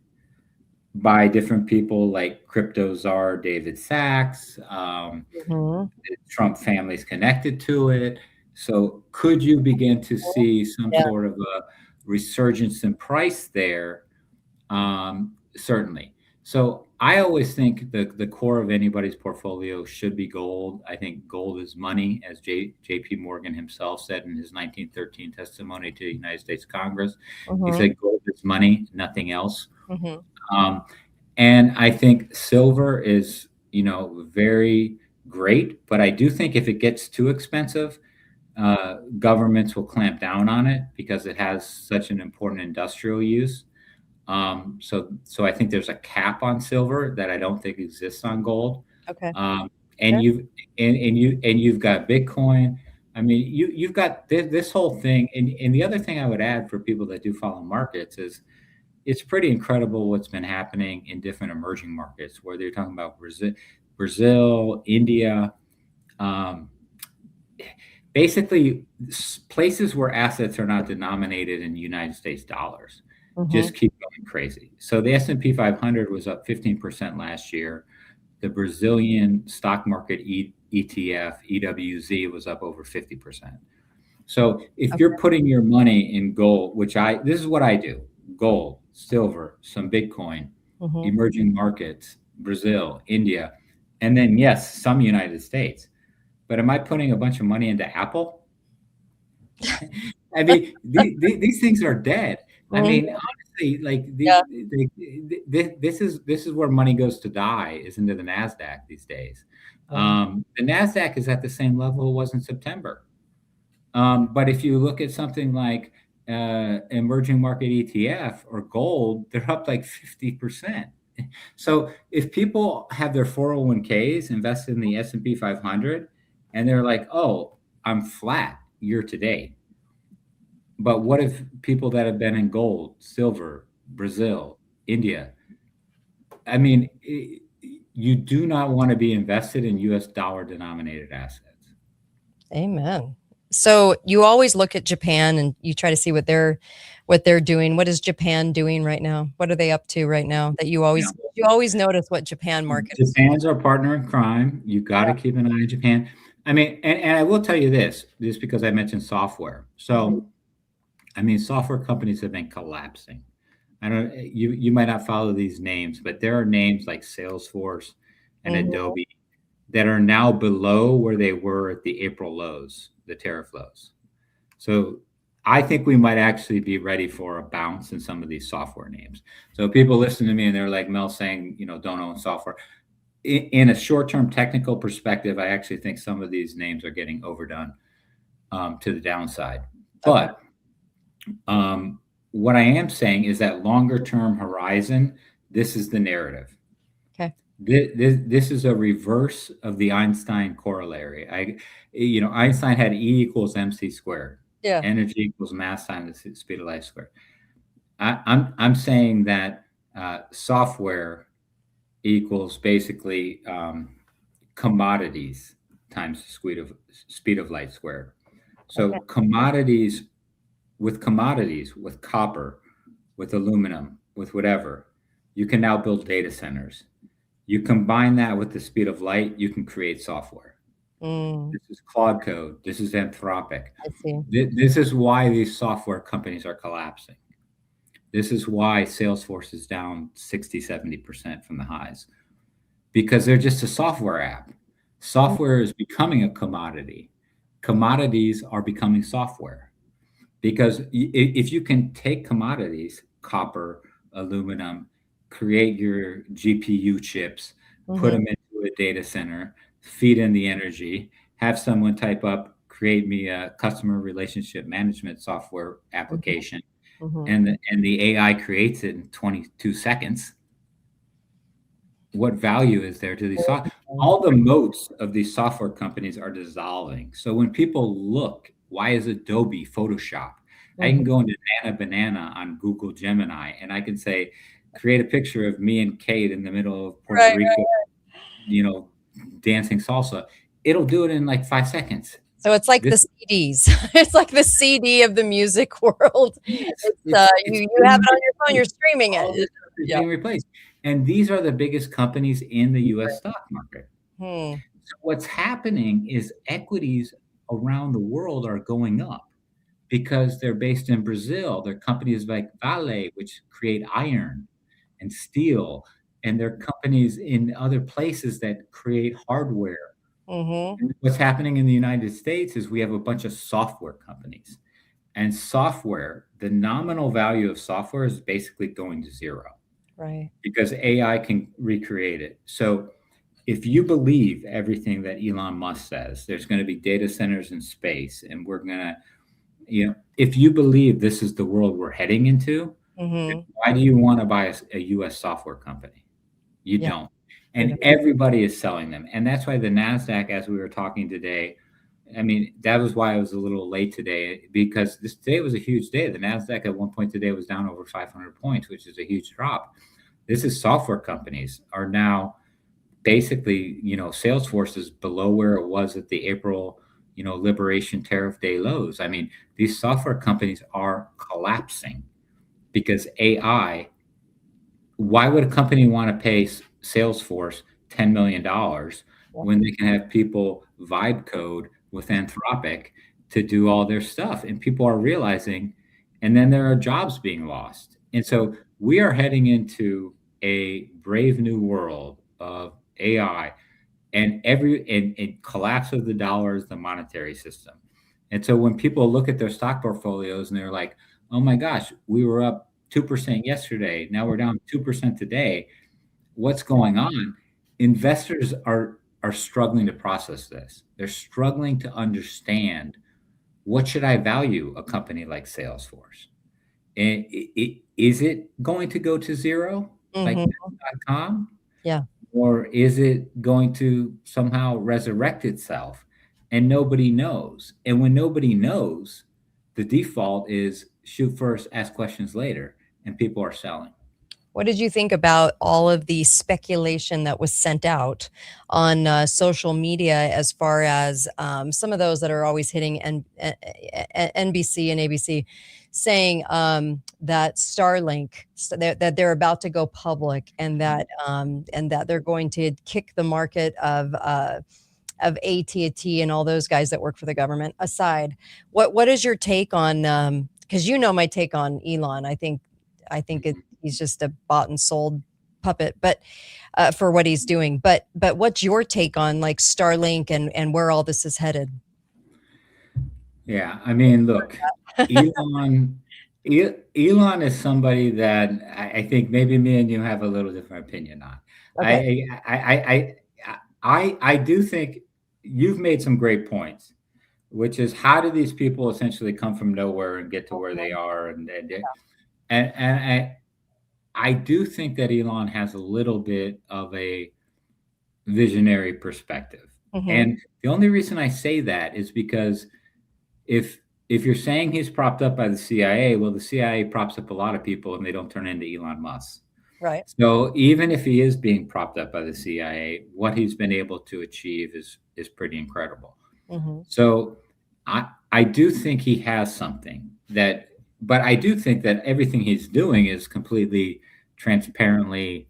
by different people like crypto czar David Sachs. The Trump family's connected to it. So could you begin to see some sort of a resurgence in price there, certainly. So I always think the core of anybody's portfolio should be gold. I think gold is money, as J.P. Morgan himself said in his 1913 testimony to the United States Congress. He said gold is money, nothing else. And I think silver is, very great, but I do think if it gets too expensive, governments will clamp down on it because it has such an important industrial use. So I think there's a cap on silver that I don't think exists on gold. Okay. And you've got Bitcoin. I mean, you've got this whole thing. And the other thing I would add for people that do follow markets is it's pretty incredible what's been happening in different emerging markets, where they're talking about Brazil, India, basically places where assets are not denominated in United States dollars. Just keep going crazy. So the S&P 500 was up 15% last year. The Brazilian stock market ETF, EWZ, was up over 50%. So if you're putting your money in gold, this is what I do: gold, silver, some Bitcoin, emerging markets, Brazil, India, and then, yes, some United States. But am I putting a bunch of money into Apple? I mean, these things are dead. I mean, honestly, like this is where money goes to die, is into the NASDAQ these days. The NASDAQ is at the same level it was in September. But if you look at something like emerging market ETF or gold, they're up like 50%. So if people have their 401ks invested in the S&P 500 and they're like, oh, I'm flat year to date. But what if people that have been in gold, silver, Brazil, India? I mean, you do not want to be invested in US dollar denominated assets. Amen. So you always look at Japan and you try to see what they're doing. What is Japan doing right now? What are they up to right now? That you always notice what Japan market is. Japan's our partner in crime. You got to keep an eye on Japan. I mean, and I will tell you this because I mentioned software. So, I mean, software companies have been collapsing. You might not follow these names, but there are names like Salesforce and Adobe that are now below where they were at the April lows, the tariff lows. So I think we might actually be ready for a bounce in some of these software names. So people listen to me and they're like, Mel saying, don't own software. In a short-term technical perspective, I actually think some of these names are getting overdone to the downside. But what I am saying is that longer-term horizon, this is the narrative. Okay. This is a reverse of the Einstein corollary. Einstein had E equals mc squared. Yeah. Energy equals mass times the speed of light squared. I'm saying that software equals basically commodities times the speed of light squared. So commodities, with copper, with aluminum, with whatever, you can now build data centers. You combine that with the speed of light, you can create software. This is Claude Code. This is Anthropic. I see. This is why these software companies are collapsing. This is why Salesforce is down 60, 70% from the highs, because they're just a software app. Software is becoming a commodity. Commodities are becoming software, because if you can take commodities, copper, aluminum, create your GPU chips, put them into a data center, feed in the energy, have someone type up, create me a customer relationship management software application, and the AI creates it in 22 seconds. What value is there to these all the moats of these software companies are dissolving. So when people look, why is Adobe Photoshop? I can go into Nana Banana on Google Gemini and I can say, create a picture of me and Kate in the middle of Puerto Rico, dancing salsa. It'll do it in like 5 seconds. So it's like the CDs. It's like the CD of the music world. You have it on your phone, you're streaming it. It's being replaced. And these are the biggest companies in the US stock market. So what's happening is equities around the world are going up because they're based in Brazil. They're companies like Vale, which create iron and steel, and they're companies in other places that create hardware. Mm-hmm. And what's happening in the United States is we have a bunch of software companies. And software, the nominal value of software is basically going to zero Right. because AI can recreate it. So if you believe everything that Elon Musk says, there's going to be data centers in space, and we're going to, if you believe this is the world we're heading into, then Mm-hmm. why do you want to buy a US software company? You Yeah. don't. You And know. everybody is selling them. And that's why the NASDAQ, as we were talking today, I mean, that was why I was a little late today, because this day was a huge day. The NASDAQ at one point today was down over 500 points, which is a huge drop. This is software companies are now basically, Salesforce is below where it was at the April, Liberation Tariff Day lows. I mean, these software companies are collapsing because AI. Why would a company want to pay Salesforce $10 million when they can have people vibe code with Anthropic to do all their stuff? And people are realizing, and then there are jobs being lost. And so we are heading into a brave new world of AI, and collapse of the dollar is the monetary system. And so when people look at their stock portfolios and they're like, oh my gosh, we were up 2% yesterday, now we're down 2% today, what's going on? Investors are struggling to process this. They're struggling to understand, what should I value a company like Salesforce? And is it going to go to zero like Mm-hmm. .com? Yeah. Or is it going to somehow resurrect itself? And nobody knows. And when nobody knows, the default is shoot first, ask questions later, and people are selling. What did you think about all of the speculation that was sent out on social media, as far as some of those that are always hitting NBC and ABC, saying that Starlink, that they're about to go public, and that they're going to kick the market of AT&T and all those guys that work for the government aside? What is your take on? Because my take on Elon. I think he's just a bought and sold puppet, but for what he's doing. But what's your take on like Starlink and where all this is headed? Yeah, I mean, look, Elon. Elon is somebody that I think maybe me and you have a little different opinion on. Okay. I do think you've made some great points, which is how do these people essentially come from nowhere and get to where they are, and I do think that Elon has a little bit of a visionary perspective. Mm-hmm. And the only reason I say that is because if you're saying he's propped up by the CIA, well, the CIA props up a lot of people and they don't turn into Elon Musk. Right. So even if he is being propped up by the CIA, what he's been able to achieve is pretty incredible. Mm-hmm. So I do think he has something but I do think that everything he's doing is completely transparently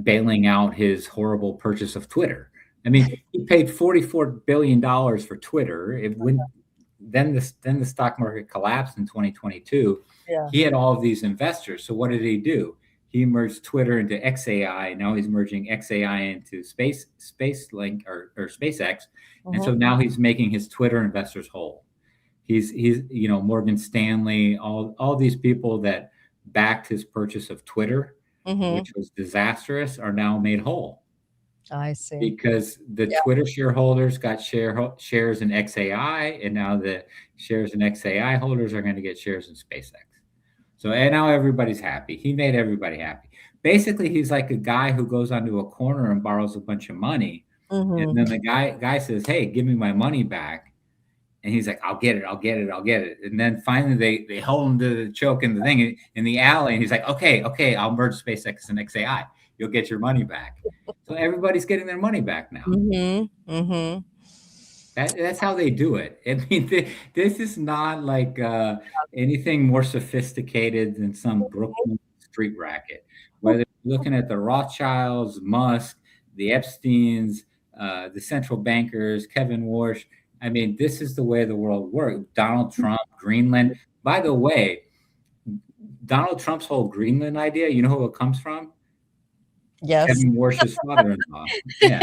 bailing out his horrible purchase of Twitter. I mean, he paid $44 billion for Twitter. Then the stock market collapsed in 2022. Yeah. He had all of these investors. So what did he do? He merged Twitter into XAI. Now he's merging XAI into SpaceLink or SpaceX. Mm-hmm. And so now he's making his Twitter investors whole. He's Morgan Stanley, all these people that backed his purchase of Twitter, Mm-hmm. which was disastrous, are now made whole. I see. Because the Twitter shareholders got shares in XAI, and now the shares in XAI holders are going to get shares in SpaceX. So, and now everybody's happy. He made everybody happy. Basically, he's like a guy who goes onto a corner and borrows a bunch of money. Mm-hmm. And then the guy says, hey, give me my money back. And he's like, I'll get it. And then finally they hold him to the choke in the thing in the alley. And he's like, okay, I'll merge SpaceX and XAI. You'll get your money back. So everybody's getting their money back now. Mm-hmm. Mm-hmm. That's how they do it. I mean, this is not like anything more sophisticated than some Brooklyn street racket. Whether you're looking at the Rothschilds, Musk, the Epsteins, the central bankers, Kevin Warsh, I mean, this is the way the world works. Donald Trump, Greenland. By the way, Donald Trump's whole Greenland idea, you know who it comes from? Yes. Kevin Warsh's father-in-law. Yeah.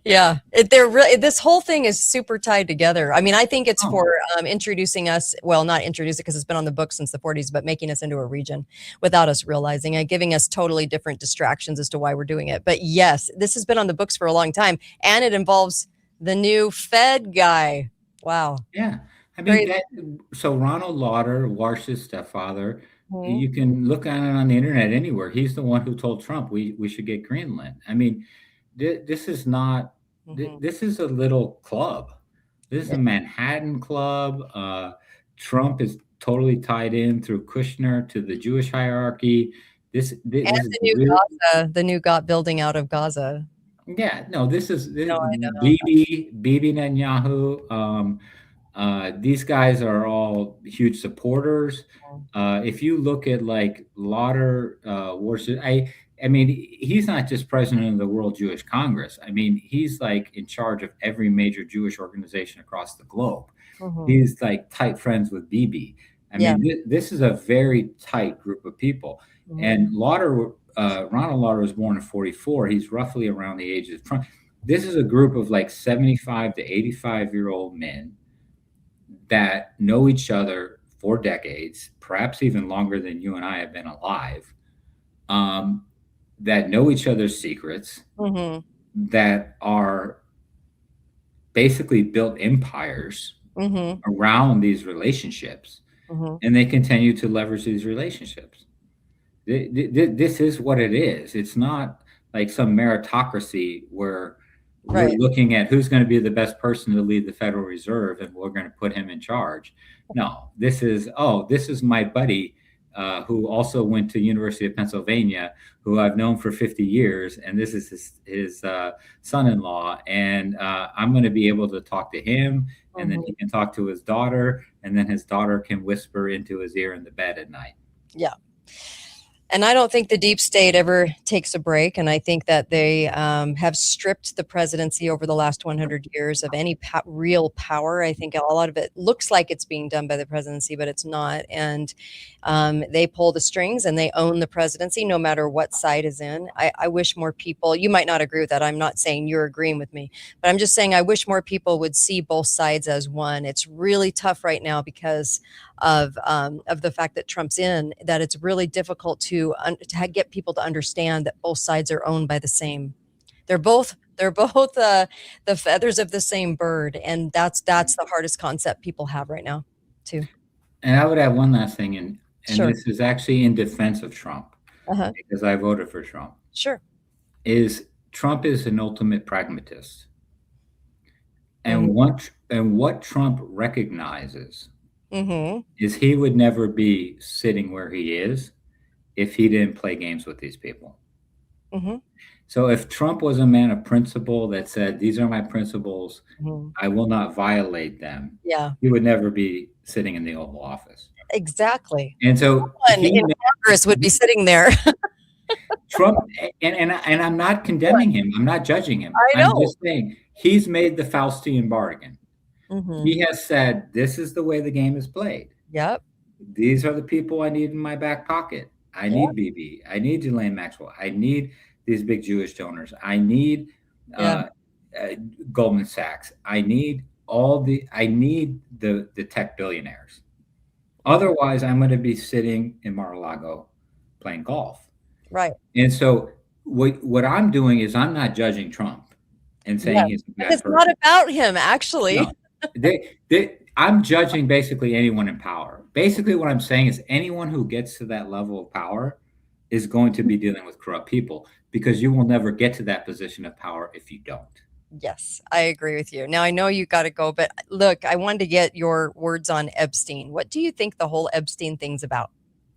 Yeah, they're really, this whole thing is super tied together. I mean, I think it's Oh, for introducing us, well, not introduce it because it's been on the books since the 40s, but making us into a region without us realizing it, giving us totally different distractions as to why we're doing it. But yes, this has been on the books for a long time, and it involves the new Fed guy. Wow. yeah. I mean, Crazy. so Ronald Lauder, Warsh's stepfather, Mhm. you can look at it on the internet anywhere. He's the one who told Trump we should get Greenland. I mean, this is not, Mhm. this is a little club. This is Yeah. a Manhattan club. Trump is totally tied in through Kushner to the Jewish hierarchy. This And is really, the new got building out of Gaza. yeah, no, this No, I know. Bibi Netanyahu. These guys are all huge supporters. If you look at like Lauder, Warship, I mean, he's not just president of the World Jewish Congress. I mean, he's like in charge of every major Jewish organization across the globe. Mhm. He's like tight friends with Bibi. I Yeah. mean, this is a very tight group of people. Mhm. And Ronald Lauder was born in 44. He's roughly around the age of Trump. This is a group of like 75 to 85-year-old men that know each other for decades, perhaps even longer than you and I have been alive, that know each other's secrets, Mhm. that are basically built empires Mhm. around these relationships, Mhm. and they continue to leverage these relationships. This is what it is. It's not like some meritocracy where we're Right. looking at who's going to be the best person to lead the Federal Reserve and we're going to put him in charge. No, this is my buddy who also went to University of Pennsylvania, who I've known for 50 years, and this is his son-in-law, and I'm going to be able to talk to him, and then Mhm. he can talk to his daughter, and then his daughter can whisper into his ear in the bed at night. Yeah. And I don't think the deep state ever takes a break. And I think that they have stripped the presidency over the last 100 years of any real power. I think a lot of it looks like it's being done by the presidency, but it's not. And they pull the strings and they own the presidency no matter what side is in. I wish more people, you might not agree with that. I'm not saying you're agreeing with me, but I'm just saying I wish more people would see both sides as one. It's really tough right now because of the fact that Trump's in, that it's really difficult to get people to understand that both sides are owned by the same. They're both the feathers of the same bird, and that's the hardest concept people have right now, too. And I would add one last thing, and Sure. this is actually in defense of Trump, Uh-huh. because I voted for Trump, Sure. is Trump is an ultimate pragmatist. Mhm. And what Trump recognizes Mhm. is he would never be sitting where he is if he didn't play games with these people. Mhm. So if Trump was a man of principle that said, these are my principles, Mhm. I will not violate them, Yeah, he would never be sitting in the Oval Office. exactly. And so One in Congress would be sitting there. Trump, and I'm not condemning him. I'm not judging him. I I'm know. just saying he's made the Faustian bargain. Mhm. He has said, this is the way the game is played. Yep. These are the people I need in my back pocket. I Yep. need BB. I need Ghislaine Maxwell. I need these big Jewish donors. I need Yeah. Goldman Sachs. I need the tech billionaires. Otherwise, I'm going to be sitting in Mar-a-Lago playing golf. Right. And so what I'm doing is I'm not judging Trump and saying Yeah. he's a bad It's person. not about him, actually. No, I'm judging basically anyone in power. Basically, what I'm saying is anyone who gets to that level of power is going to be dealing with corrupt people, because you will never get to that position of power if you don't. Yes, I agree with you. Now I know you got to go, but look, I wanted to get your words on Epstein. What do you think the whole Epstein thing's about?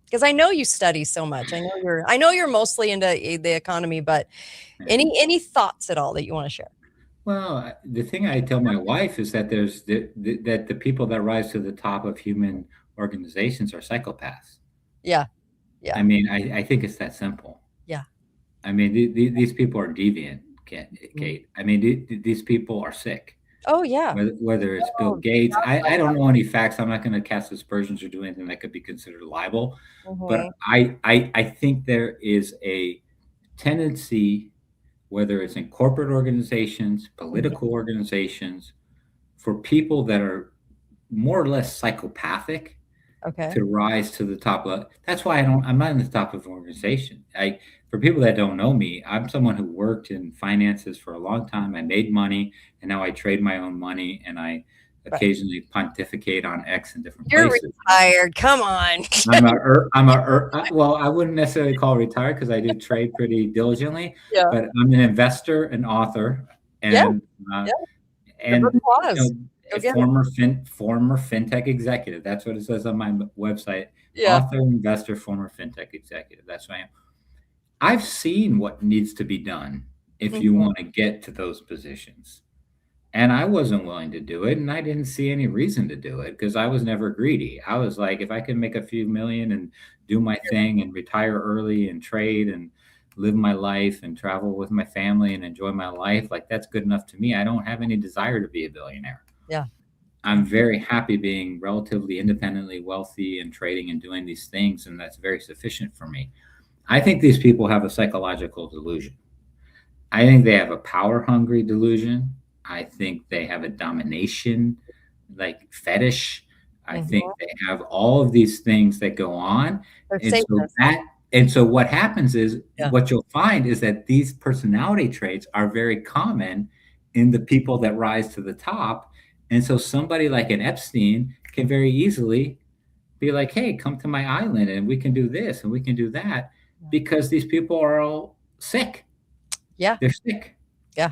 Because I know you study so much. I know you're mostly into the economy, but Yeah. any thoughts at all that you want to share? Well, the thing I tell my wife is that that the people that rise to the top of human organizations are psychopaths. Yeah. Yeah. I mean, I think it's that simple. Yeah. I mean, these people are deviant, Kate. I mean, these people are sick. Oh yeah. whether it's Bill Oh, Gates. I don't know any facts. I'm not going to cast aspersions or do anything that could be considered libel. But mhm. I think there is a tendency, whether it's in corporate organizations, Mhm. political organizations, for people that are more or less psychopathic Okay. to rise to the top level. That's why I'm not in the top of an organization. For people that don't know me, I'm someone who worked in finances for a long time. I made money, and now I trade my own money, and I Right. occasionally pontificate on X in different You're places. retired. Come on. Well, I wouldn't necessarily call retired because I do trade pretty diligently, Yeah. but I'm an investor, an author, Yeah. and uh, Yeah. Give her and applause. Go a get it. former fintech executive. That's what it says on my website. Yeah. Author, investor, former fintech executive. That's who I am. I've seen what needs to be done if you Mhm. want to get to those positions. And I wasn't willing to do it, and I didn't see any reason to do it because I was never greedy. I was like, if I can make a few million and do my thing and retire early and trade and live my life and travel with my family and enjoy my life, like that's good enough to me. I don't have any desire to be a billionaire. Yeah. I'm very happy being relatively independently wealthy and trading and doing these things, and that's very sufficient for me. I think these people have a psychological delusion. I think they have a power hungry delusion. I think they have a domination like fetish. I think Mhm. they have all of these things that go on. They're And so Satanists. that and so what happens is Yeah. what you'll find is that these personality traits are very common in the people that rise to the top. And so somebody like an Epstein can very easily be like, hey, come to my island and we can do this and we can do that because these people are all sick. Yeah. They're sick. Yeah.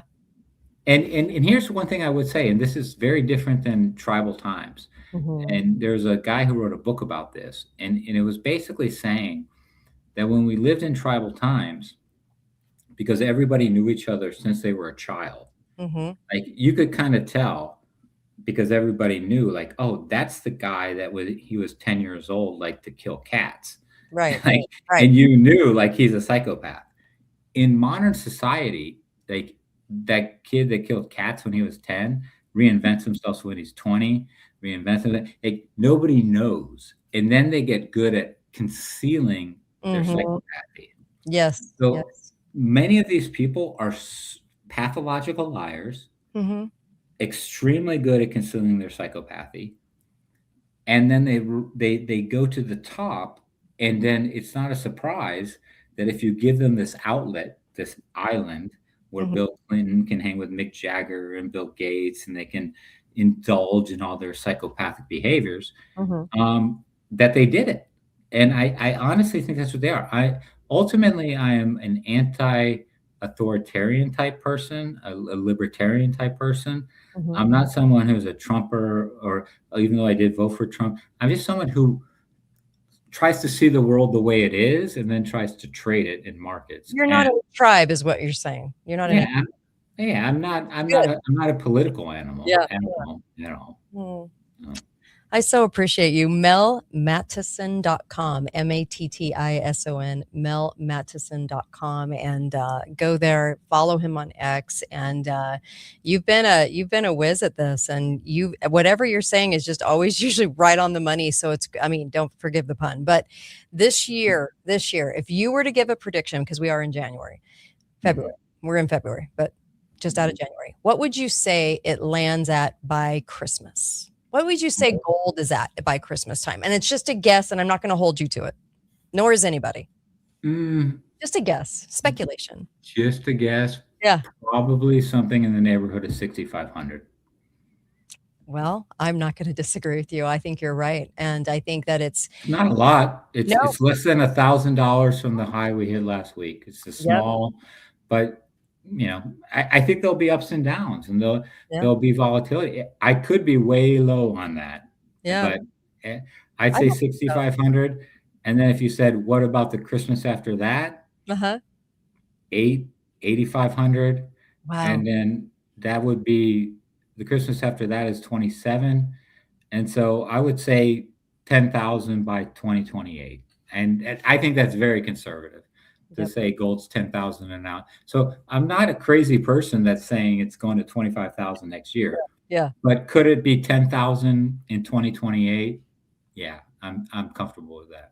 And here's one thing I would say, and this is very different than tribal times. Mhm. And there's a guy who wrote a book about this, and it was basically saying that when we lived in tribal times, because everybody knew each other since they were a child, Mhm. like you could kind of tell because everybody knew, like, oh, that's the guy that he was 10 years old, like to kill cats. Right. Like, Right. and you knew like he's a psychopath. In modern society, like that kid that killed cats when he was 10 reinvents himself when he's 20, reinvents himself. Like nobody knows. And then they get good at concealing their Mhm. psychopathy. Yes. So Yes. many of these people are pathological liars, Mhm. extremely good at concealing their psychopathy. And then they go to the top, and then it's not a surprise that if you give them this outlet, this island where Mhm. Bill Clinton can hang with Mick Jagger and Bill Gates, and they can indulge in all their psychopathic behaviors, Mhm. that they did it. And I honestly think that's what they are. I am an anti-authoritarian type person, a libertarian type person. Mhm. I'm not someone who's a Trumper, or even though I did vote for Trump, I'm just someone who tries to see the world the way it is and then tries to trade it in markets. You're not And in a tribe is what you're saying. You're not in yeah, a yeah, good. I'm not a political animal Yeah. at all, at all. Mm. No. I so appreciate you. Mattison.com, Mattison, Mattison.com, and go there, follow him on X. And you've been a whiz at this, and you whatever you're saying is just always usually right on the money. So it's, I mean, don't forgive the pun, but this year, if you were to give a prediction, because we are in February, Mhm. we're in February, but just out of January, what would you say it lands at by Christmas? What would you say gold is at by Christmas time? And it's just a guess, and I'm not going to hold you to it, nor is anybody. Mm, Just a guess, speculation. just a guess, Yeah. probably something in the neighborhood of 6,500. Well, I'm not going to disagree with you. I think you're right, and I think that it's It's not a lot. no. It's less than $1,000 from the high we hit last week. It's a Yep. small, but I think there'll be ups and downs, and Yeah. there'll be volatility. I could be way low on that, Yeah. but eh, I'd I say don't think so. 6,500. And then if you said, what about the Christmas after that? Uh-huh. 8,500, Wow. and then that would be the Christmas after that is 27. And so I would say 10,000 by 2028. And I think that's very conservative to Yep. say gold's 10,000 and out. So I'm not a crazy person that's saying it's going to 25,000 next year. Yeah. But could it be 10,000 in 2028? Yeah, I'm comfortable with that.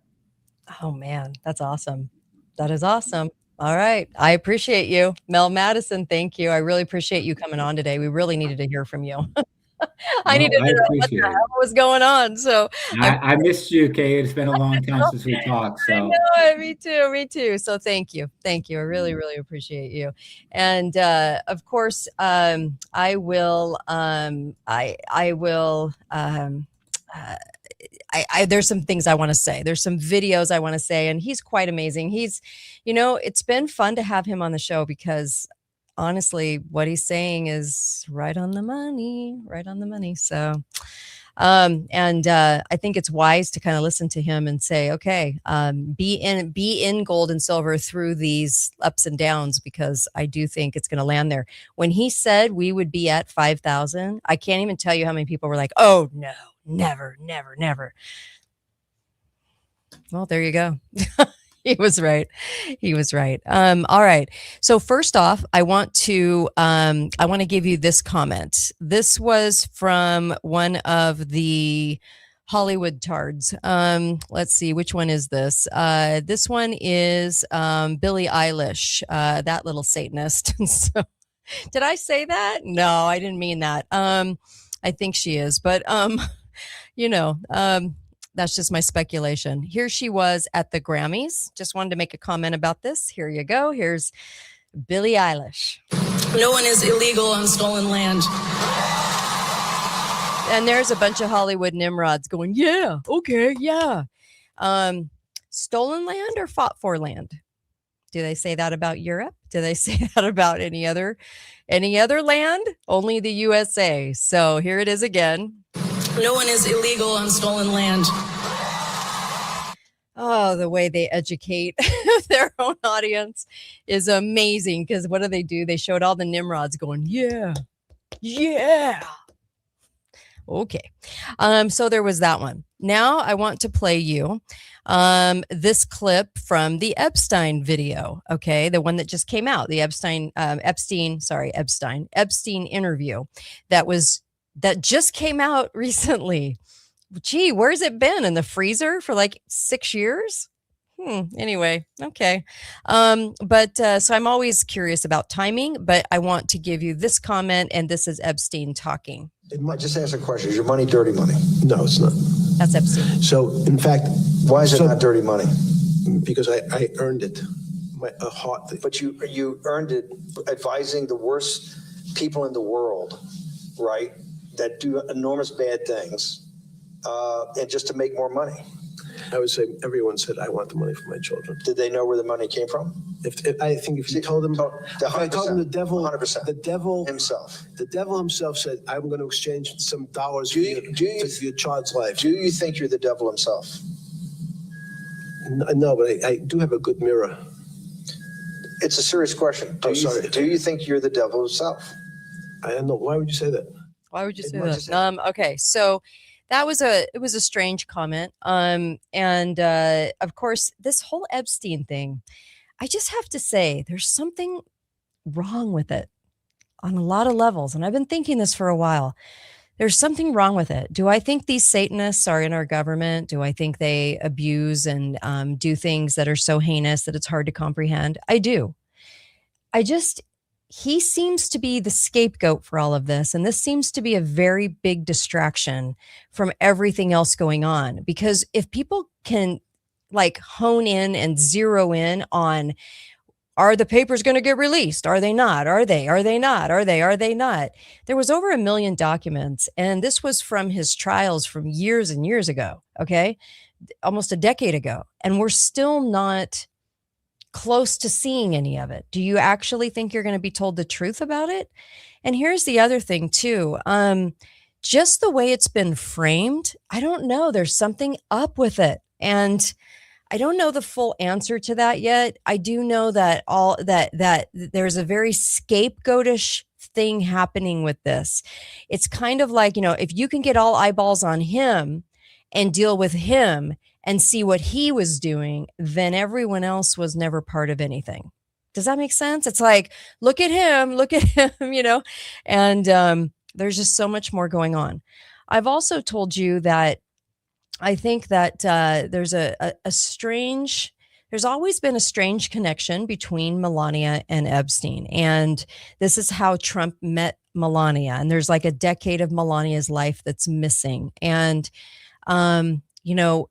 Oh man, that's awesome. That is awesome. All right. I appreciate you. Mel Mattison, thank you. I really appreciate you coming on today. We really needed to hear from you. I Well, needed I to know what the appreciate it. hell was going on. So I'm I missed you, Kate. It's been a long time since we talked. I So know, me too, me too. So thank you. Thank you. I really, really appreciate you. And of course, I will uh, there's some things I want to say. There's some videos I want to say, and he's quite amazing. It's been fun to have him on the show because honestly, what he's saying is right on the money, right on the money. So, I think it's wise to kind of listen to him and say, okay, be in gold and silver through these ups and downs, because I do think it's going to land there. When he said we would be at 5,000, I can't even tell you how many people were like, oh no, never, never, never. Well, there you go. He was right. He was right. All right. So first off, I want to give you this comment. This was from one of the Hollywood tards. Let's see, which one is this? This one is Billie Eilish, that little Satanist. So, did I say that? No, I didn't mean that. I think she is, but you know, that's just my speculation. Here she was at the Grammys. Just wanted to make a comment about this. Here you go. Here's Billie Eilish. No one is illegal on stolen land. And there's a bunch of Hollywood nimrods going, yeah, okay, yeah. Stolen land or fought for land? Do they say that about Europe? Do they say that about any other land? Only the USA. So here it is again. No one is illegal on stolen land. Oh, the way they educate their own audience is amazing. Because what do? They showed all the Nimrods going, yeah, yeah. Okay. So there was that one. Now I want to play you this clip from the Epstein video. Okay. The one that just came out, the Epstein interview that just came out recently. Gee, where's it been? In the freezer for like 6 years? Anyway, okay. So I'm always curious about timing, but I want to give you this comment, and this is Epstein talking. It might just ask a question. Is your money dirty money? No, it's not. That's Epstein. So, in fact, Why is it not dirty money? because I earned it. A heart. But you earned it advising the worst people in the world, right? That do enormous bad things, and just to make more money. I would say everyone said I want the money for my children. Did they know where the money came from? If I think if you told them, if I told them the devil, 100%. the devil Himself. the devil himself said, "I'm going to exchange some dollars Do for you- your child's life." Do you think you're the devil himself? No, but I do have a good mirror. It's a serious question. Sorry. Do you think you're the devil himself? I don't know. Why would you say that? Why would you say might that? just- Okay, so it was a strange comment. Of course, this whole Epstein thing, I just have to say there's something wrong with it on a lot of levels. And I've been thinking this for a while. There's something wrong with it. Do I think these Satanists are in our government? Do I think they abuse and do things that are so heinous that it's hard to comprehend? I do. He seems to be the scapegoat for all of this. And this seems to be a very big distraction from everything else going on. Because if people can like hone in and zero in on, are the papers going to get released? Are they not? Are they not? Are they not? There was over 1 million documents. And this was from his trials from years and years ago. Okay. Almost a decade ago. And we're still not close to seeing any of it. Do you actually think you're going to be told the truth about it? And here's the other thing too. Just the way it's been framed, I don't know. There's something up with it. And I don't know the full answer to that yet. I do know that that there's a very scapegoatish thing happening with this. It's kind of like, if you can get all eyeballs on him and deal with him and see what he was doing, then everyone else was never part of anything. Does that make sense? It's like, look at him, and There's just so much more going on. I've also told you that I think that there's there's always been a strange connection between Melania and Epstein. And this is how Trump met Melania. And there's like a decade of Melania's life that's missing. And, you know,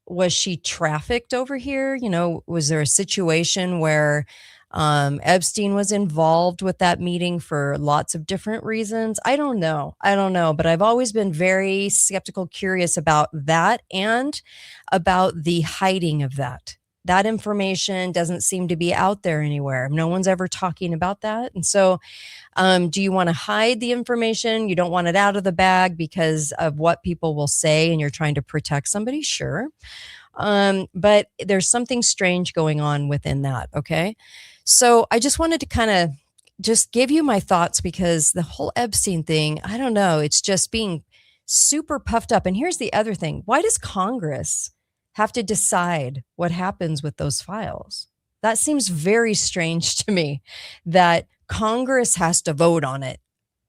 was she trafficked over here? You know, was there a situation where Epstein was involved with that meeting for lots of different reasons? I don't know. But I've always been very skeptical, curious about that and about the hiding of that. That information doesn't seem to be out there anywhere. No one's ever talking about that. And so, do you want to hide the information? You don't want it out of the bag because of what people will say and you're trying to protect somebody? Sure. But there's something strange going on within that. Okay. So I just wanted to kind of just give you my thoughts because the whole Epstein thing, I don't know, it's just being super puffed up. And here's the other thing. Why does Congress have to decide what happens with those files? That seems very strange to me that Congress has to vote on it.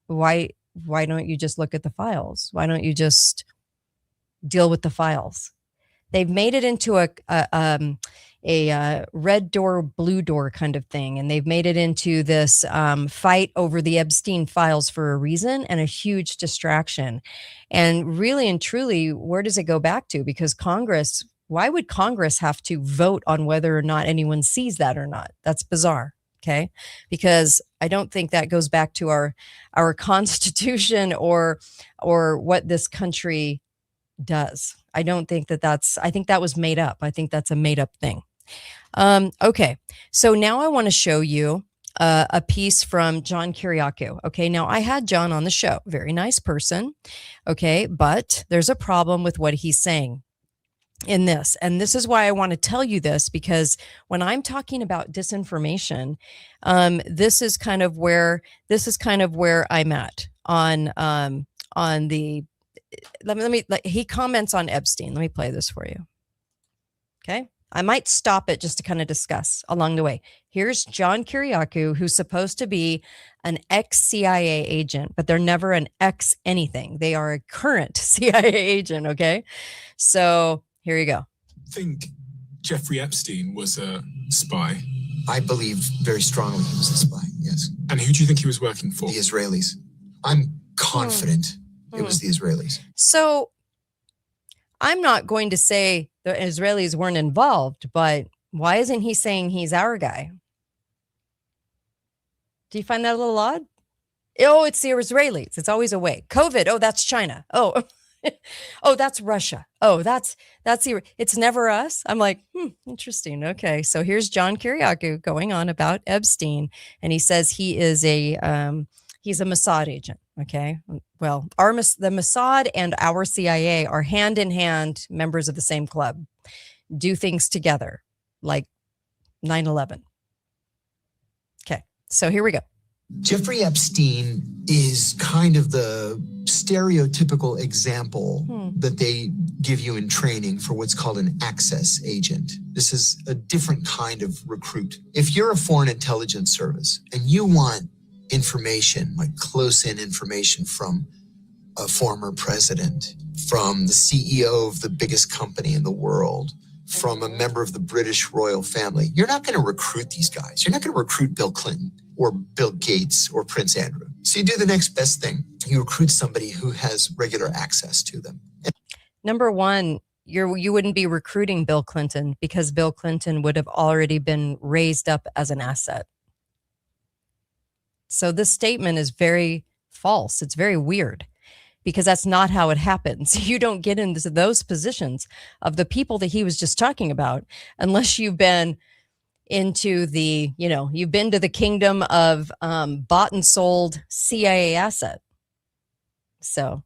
Why don't you just look at the files? Why don't you just deal with the files? They've made it into a red door, blue door kind of thing. And they've made it into this fight over the Epstein files for a reason and a huge distraction. And really and truly, where does it go back to? Because Congress, why would Congress have to vote on whether or not anyone sees that or not? That's bizarre. Okay. Because I don't think that goes back to our Constitution or what this country does. I don't think I think that was made up. I think that's a made up thing. Okay. So now I want to show you a piece from John Kiriakou. Okay. Now I had John on the show, very nice person. Okay. But there's a problem with what he's saying in this. And this is why I want to tell you this, because when I'm talking about disinformation, this is kind of where I'm at on the, he comments on Epstein. Let me play this for you. Okay. I might stop it just to kind of discuss along the way. Here's John Kiriakou, who's supposed to be an ex-CIA agent, but they're never an ex anything. They are a current CIA agent. Okay. So here you go. I think Jeffrey Epstein was a spy. I believe very strongly he was a spy, yes. And who do you think he was working for? The Israelis. I'm confident it was the Israelis. So I'm not going to say the Israelis weren't involved, but why isn't he saying he's our guy? Do you find that a little odd? Oh, it's the Israelis. It's always a way. COVID. Oh, that's China. Oh, oh, that's Russia. Oh, it's never us. I'm like, interesting. Okay. So here's John Kiriakou going on about Epstein. And he says he is he's a Mossad agent. Okay. Well, the Mossad and our CIA are hand in hand members of the same club, do things together like 9/11. Okay. So here we go. Jeffrey Epstein is kind of the stereotypical example that they give you in training for what's called an access agent. This is a different kind of recruit. If you're a foreign intelligence service and you want information, like close-in information from a former president, from the CEO of the biggest company in the world, from a member of the British royal family, you're not going to recruit these guys. You're not going to recruit Bill Clinton or Bill Gates or Prince Andrew. So you do the next best thing. You recruit somebody who has regular access to them. Number one, you wouldn't be recruiting Bill Clinton because Bill Clinton would have already been raised up as an asset. So this statement is very false. It's very weird because that's not how it happens. You don't get into those positions of the people that he was just talking about unless you've been into you've been to the kingdom of bought and sold CIA asset. So,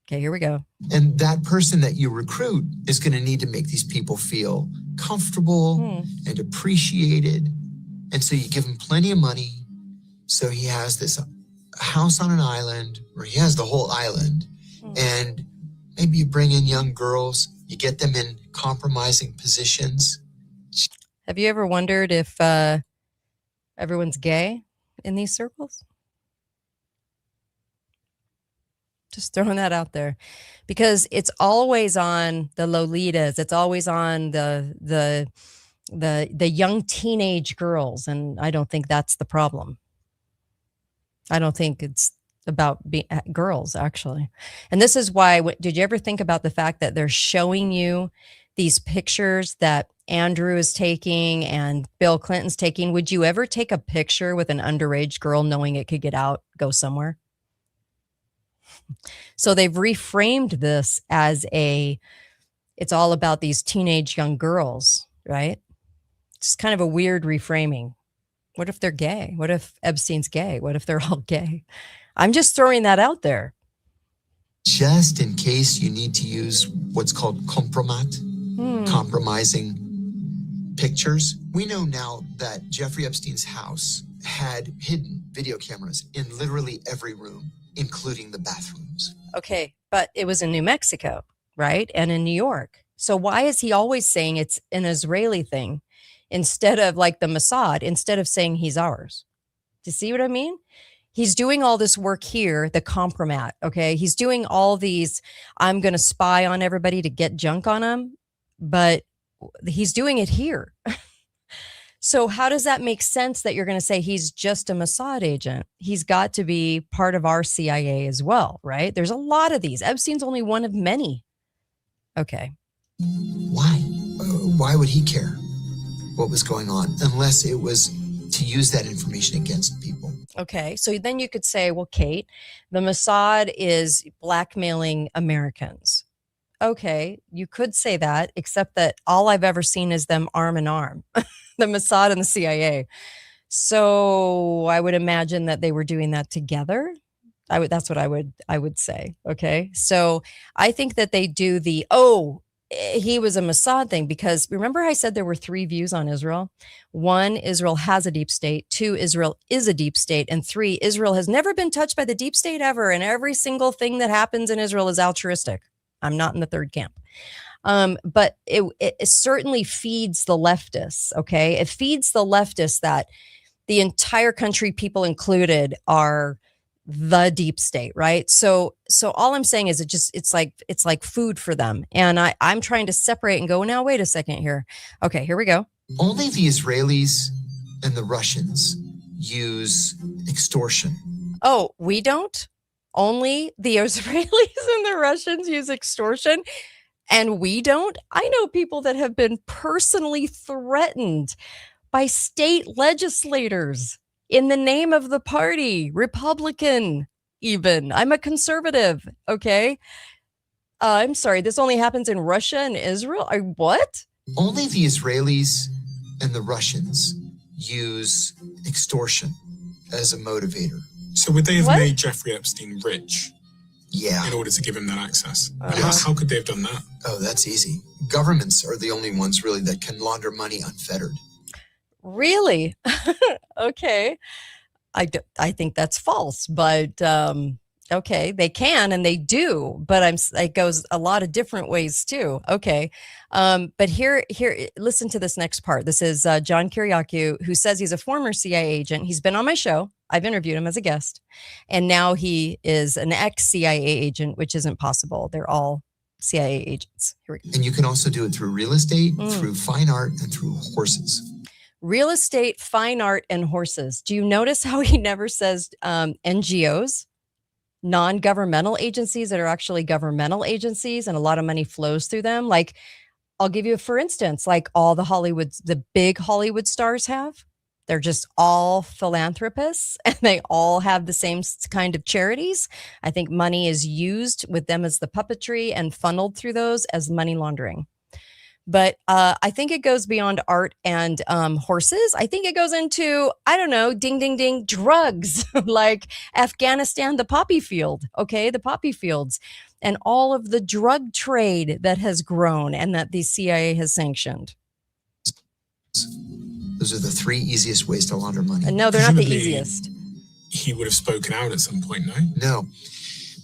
okay, here we go. And that person that you recruit is going to need to make these people feel comfortable and appreciated. And so you give him plenty of money. So he has this house on an island, or he has the whole island. And maybe you bring in young girls, you get them in compromising positions. Have you ever wondered if everyone's gay in these circles? Just throwing that out there, because it's always on the Lolitas. It's always on the young teenage girls, and I don't think that's the problem. I don't think it's about girls, actually. And this is why, did you ever think about the fact that they're showing you these pictures that Andrew is taking and Bill Clinton's taking? Would you ever take a picture with an underage girl knowing it could get out, go somewhere? So they've reframed this as it's all about these teenage young girls, right? It's kind of a weird reframing. What if they're gay? What if Epstein's gay? What if they're all gay? I'm just throwing that out there. Just in case you need to use what's called compromat, compromising pictures. We know now that Jeffrey Epstein's house had hidden video cameras in literally every room, including the bathrooms. Okay, but it was in New Mexico, right? And in New York. So why is he always saying it's an Israeli thing instead of like the Mossad, instead of saying he's ours? Do you see what I mean? He's doing all this work here, the compromat, okay? He's doing all these, I'm going to spy on everybody to get junk on them, but he's doing it here. So how does that make sense that you're going to say he's just a Mossad agent? He's got to be part of our CIA as well, right? There's a lot of these. Epstein's only one of many. Okay. Why? Why would he care what was going on unless it was to use that information against people? Okay, so then you could say, well, Kate, the Mossad is blackmailing Americans. Okay, you could say that, except that all I've ever seen is them arm in arm, the Mossad and the CIA. So I would imagine that they were doing that together. That's what I would say. Okay, so I think that they do he was a Mossad thing, because remember I said there were 3 views on Israel. 1, Israel has a deep state. 2, Israel is a deep state. And 3, Israel has never been touched by the deep state ever. And every single thing that happens in Israel is altruistic. I'm not in the third camp. But it certainly feeds the leftists. Okay. It feeds the leftists that the entire country, people included, are the deep state, right? So all I'm saying is it's like food for them. And I'm trying to separate and go, now, wait a second here. Okay, here we go. Only the Israelis and the Russians use extortion. Oh, we don't? Only the Israelis and the Russians use extortion, and we don't? I know people that have been personally threatened by state legislators in the name of the party, Republican even. I'm a conservative, okay? I'm sorry, this only happens in Russia and Israel? What? Only the Israelis and the Russians use extortion as a motivator. So would they have made Jeffrey Epstein rich? Yeah. In order to give him that access? Yes. How could they have done that? Oh, that's easy. Governments are the only ones really that can launder money unfettered. Really? Okay. I think that's false, but okay, they can and they do, but it goes a lot of different ways too. Okay. But here, listen to this next part. This is John Kiriakou, who says he's a former CIA agent. He's been on my show. I've interviewed him as a guest, and now he is an ex-CIA agent, which isn't possible. They're all CIA agents. Here we go. And you can also do it through real estate, through fine art, and through horses. Real estate, fine art, and horses. Do you notice how he never says NGOs, non-governmental agencies that are actually governmental agencies, and a lot of money flows through them? Like, I'll give you, for instance, like all the big Hollywood stars have. They're just all philanthropists, and they all have the same kind of charities. I think money is used with them as the puppetry and funneled through those as money laundering. But I think it goes beyond art and horses. I think it goes into, I don't know, ding, ding, ding, drugs, like Afghanistan, the poppy field, okay, the poppy fields, and all of the drug trade that has grown and that the CIA has sanctioned. Those are the 3 easiest ways to launder money. No, they're not the easiest. He would have spoken out at some point, no? No.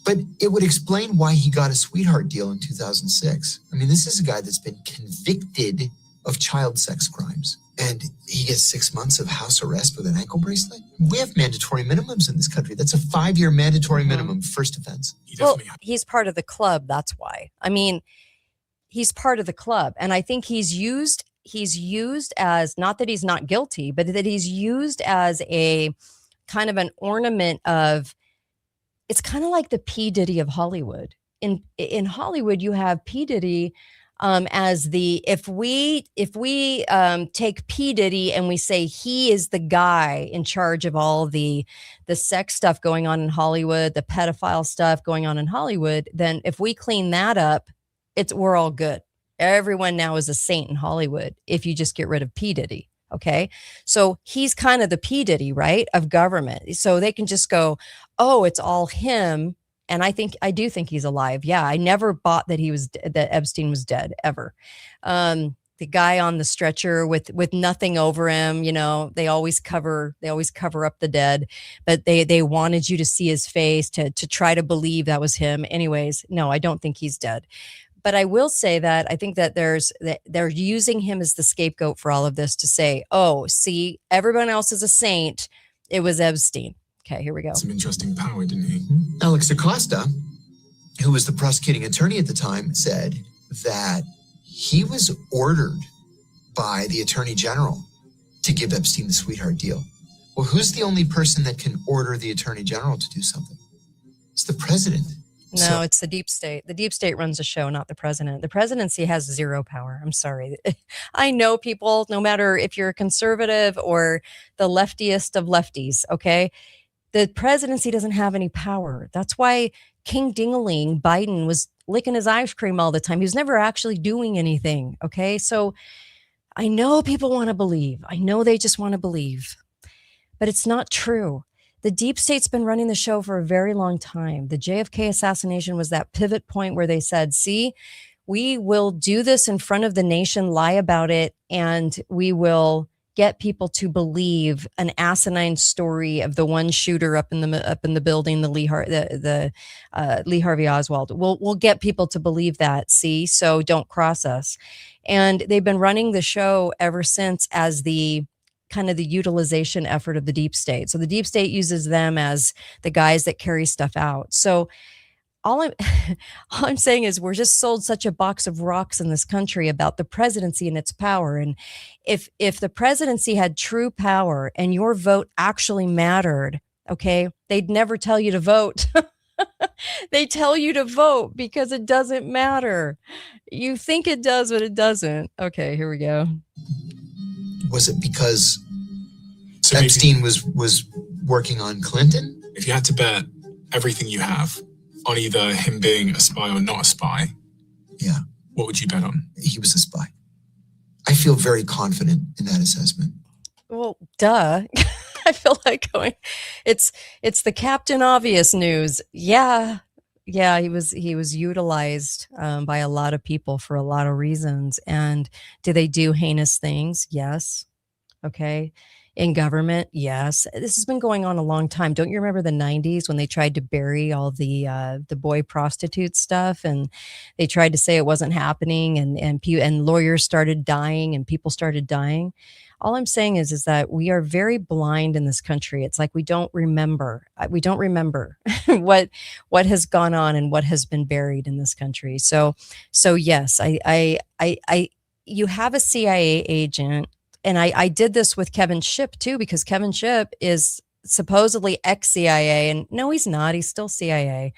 But it would explain why he got a sweetheart deal in 2006. I mean, this is a guy that's been convicted of child sex crimes. and he gets 6 months of house arrest with an ankle bracelet. We have mandatory minimums in this country. That's a 5-year mandatory minimum first offense. Well, he's part of the club. That's why. I mean, he's part of the club. And I think he's used as, not that he's not guilty, but that he's used as a kind of an ornament of, it's kind of like the P. Diddy of Hollywood. In Hollywood, you have P. Diddy as the, if we take P. Diddy and we say he is the guy in charge of all the sex stuff going on in Hollywood, the pedophile stuff going on in Hollywood, then if we clean that up, we're all good. Everyone now is a saint in Hollywood if you just get rid of P. Diddy. Okay. So he's kind of the P. Diddy, right, of government. So they can just go, oh, it's all him. And I do think he's alive. Yeah. I never bought that that Epstein was dead ever. The guy on the stretcher with nothing over him, they always cover up the dead, but they wanted you to see his face to try to believe that was him. Anyways, no, I don't think he's dead. But I will say that I think that they're using him as the scapegoat for all of this to say, oh, see, everyone else is a saint. It was Epstein. Okay, here we go. Some interesting power, didn't he? Alex Acosta, who was the prosecuting attorney at the time, said that he was ordered by the attorney general to give Epstein the sweetheart deal. Well, who's the only person that can order the attorney general to do something? It's the president. No, it's the deep state. The deep state runs the show, not the president. The presidency has zero power. I'm sorry. I know people, no matter if you're a conservative or the leftiest of lefties, okay? The presidency doesn't have any power. That's why King Dingaling Biden was licking his ice cream all the time. He was never actually doing anything, okay? So I know people want to believe. I know they just want to believe. But it's not true. The deep state's been running the show for a very long time. The JFK assassination was that pivot point where they said, see, we will do this in front of the nation, lie about it, and we will get people to believe an asinine story of the one shooter up in the building, the Lee Harvey Oswald. We'll get people to believe that. See, so don't cross us. And they've been running the show ever since as the kind of the utilization effort of the deep state. So the deep state uses them as the guys that carry stuff out. So all I'm saying is we're just sold such a box of rocks in this country about the presidency and its power. And if the presidency had true power and your vote actually mattered, okay, they'd never tell you to vote. They tell you to vote because it doesn't matter. You think it does, but it doesn't. Okay, here we go. Was it because Epstein was working on Clinton? If you had to bet everything you have on either him being a spy or not a spy, yeah, what would you bet on? He was a spy. I feel very confident in that assessment. Well, duh. I feel like going, it's the Captain Obvious news. Yeah, he was utilized by a lot of people for a lot of reasons. And do they do heinous things? Yes. Okay. In government, yes. This has been going on a long time. Don't you remember the 90s when they tried to bury all the boy prostitute stuff, and they tried to say it wasn't happening, and lawyers started dying and people started dying? All I'm saying is that we are very blind in this country. It's like we don't remember. We don't remember what has gone on and what has been buried in this country. So yes, you have a CIA agent, and I did this with Kevin Shipp too, because Kevin Shipp is supposedly ex-CIA, and no, he's not. He's still CIA.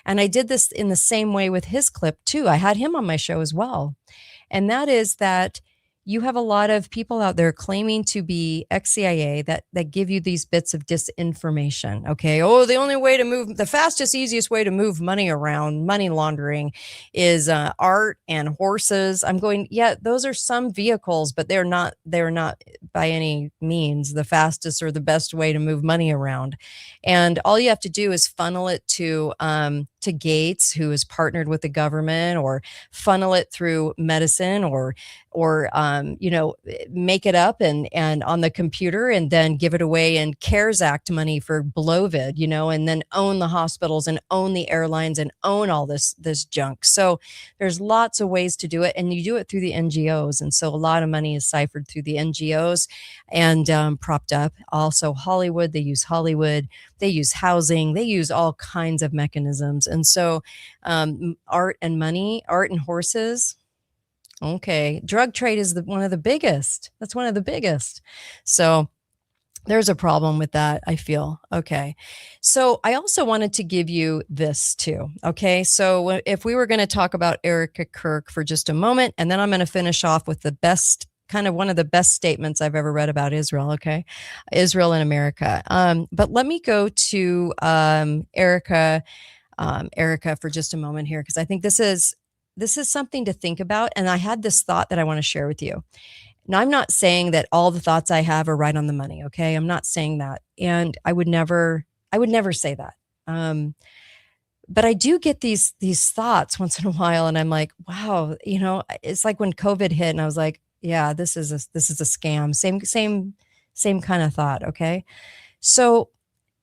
And I did this in the same way with his clip too. I had him on my show as well. And that is that you have a lot of people out there claiming to be ex-CIA that give you these bits of disinformation. Okay. Oh, the fastest, easiest way to move money around, money laundering, is art and horses. I'm going, yeah, those are some vehicles, but they're not by any means the fastest or the best way to move money around. And all you have to do is funnel it to to Gates, who is partnered with the government, or funnel it through medicine, or make it up and on the computer and then give it away in CARES Act money for Blovid, and then own the hospitals and own the airlines and own all this junk. So there's lots of ways to do it, and you do it through the NGOs. And so a lot of money is ciphered through the NGOs and propped up. Also Hollywood, they use Hollywood, they use housing, they use all kinds of mechanisms. And so art and money, art and horses. Okay. Drug trade is one of the biggest. That's one of the biggest. So there's a problem with that, I feel. Okay. So I also wanted to give you this too. Okay. So if we were going to talk about Erica Kirk for just a moment, and then I'm going to finish off with the best, kind of one of the best statements I've ever read about Israel. Okay. Israel and America. But let me go to Erica for just a moment here, because I think this is something to think about. And I had this thought that I want to share with you. Now, I'm not saying that all the thoughts I have are right on the money. Okay. I'm not saying that. And I would never say that. But I do get these thoughts once in a while. And I'm like, wow, it's like when COVID hit and I was like, yeah, this is a scam. Same kind of thought. Okay. So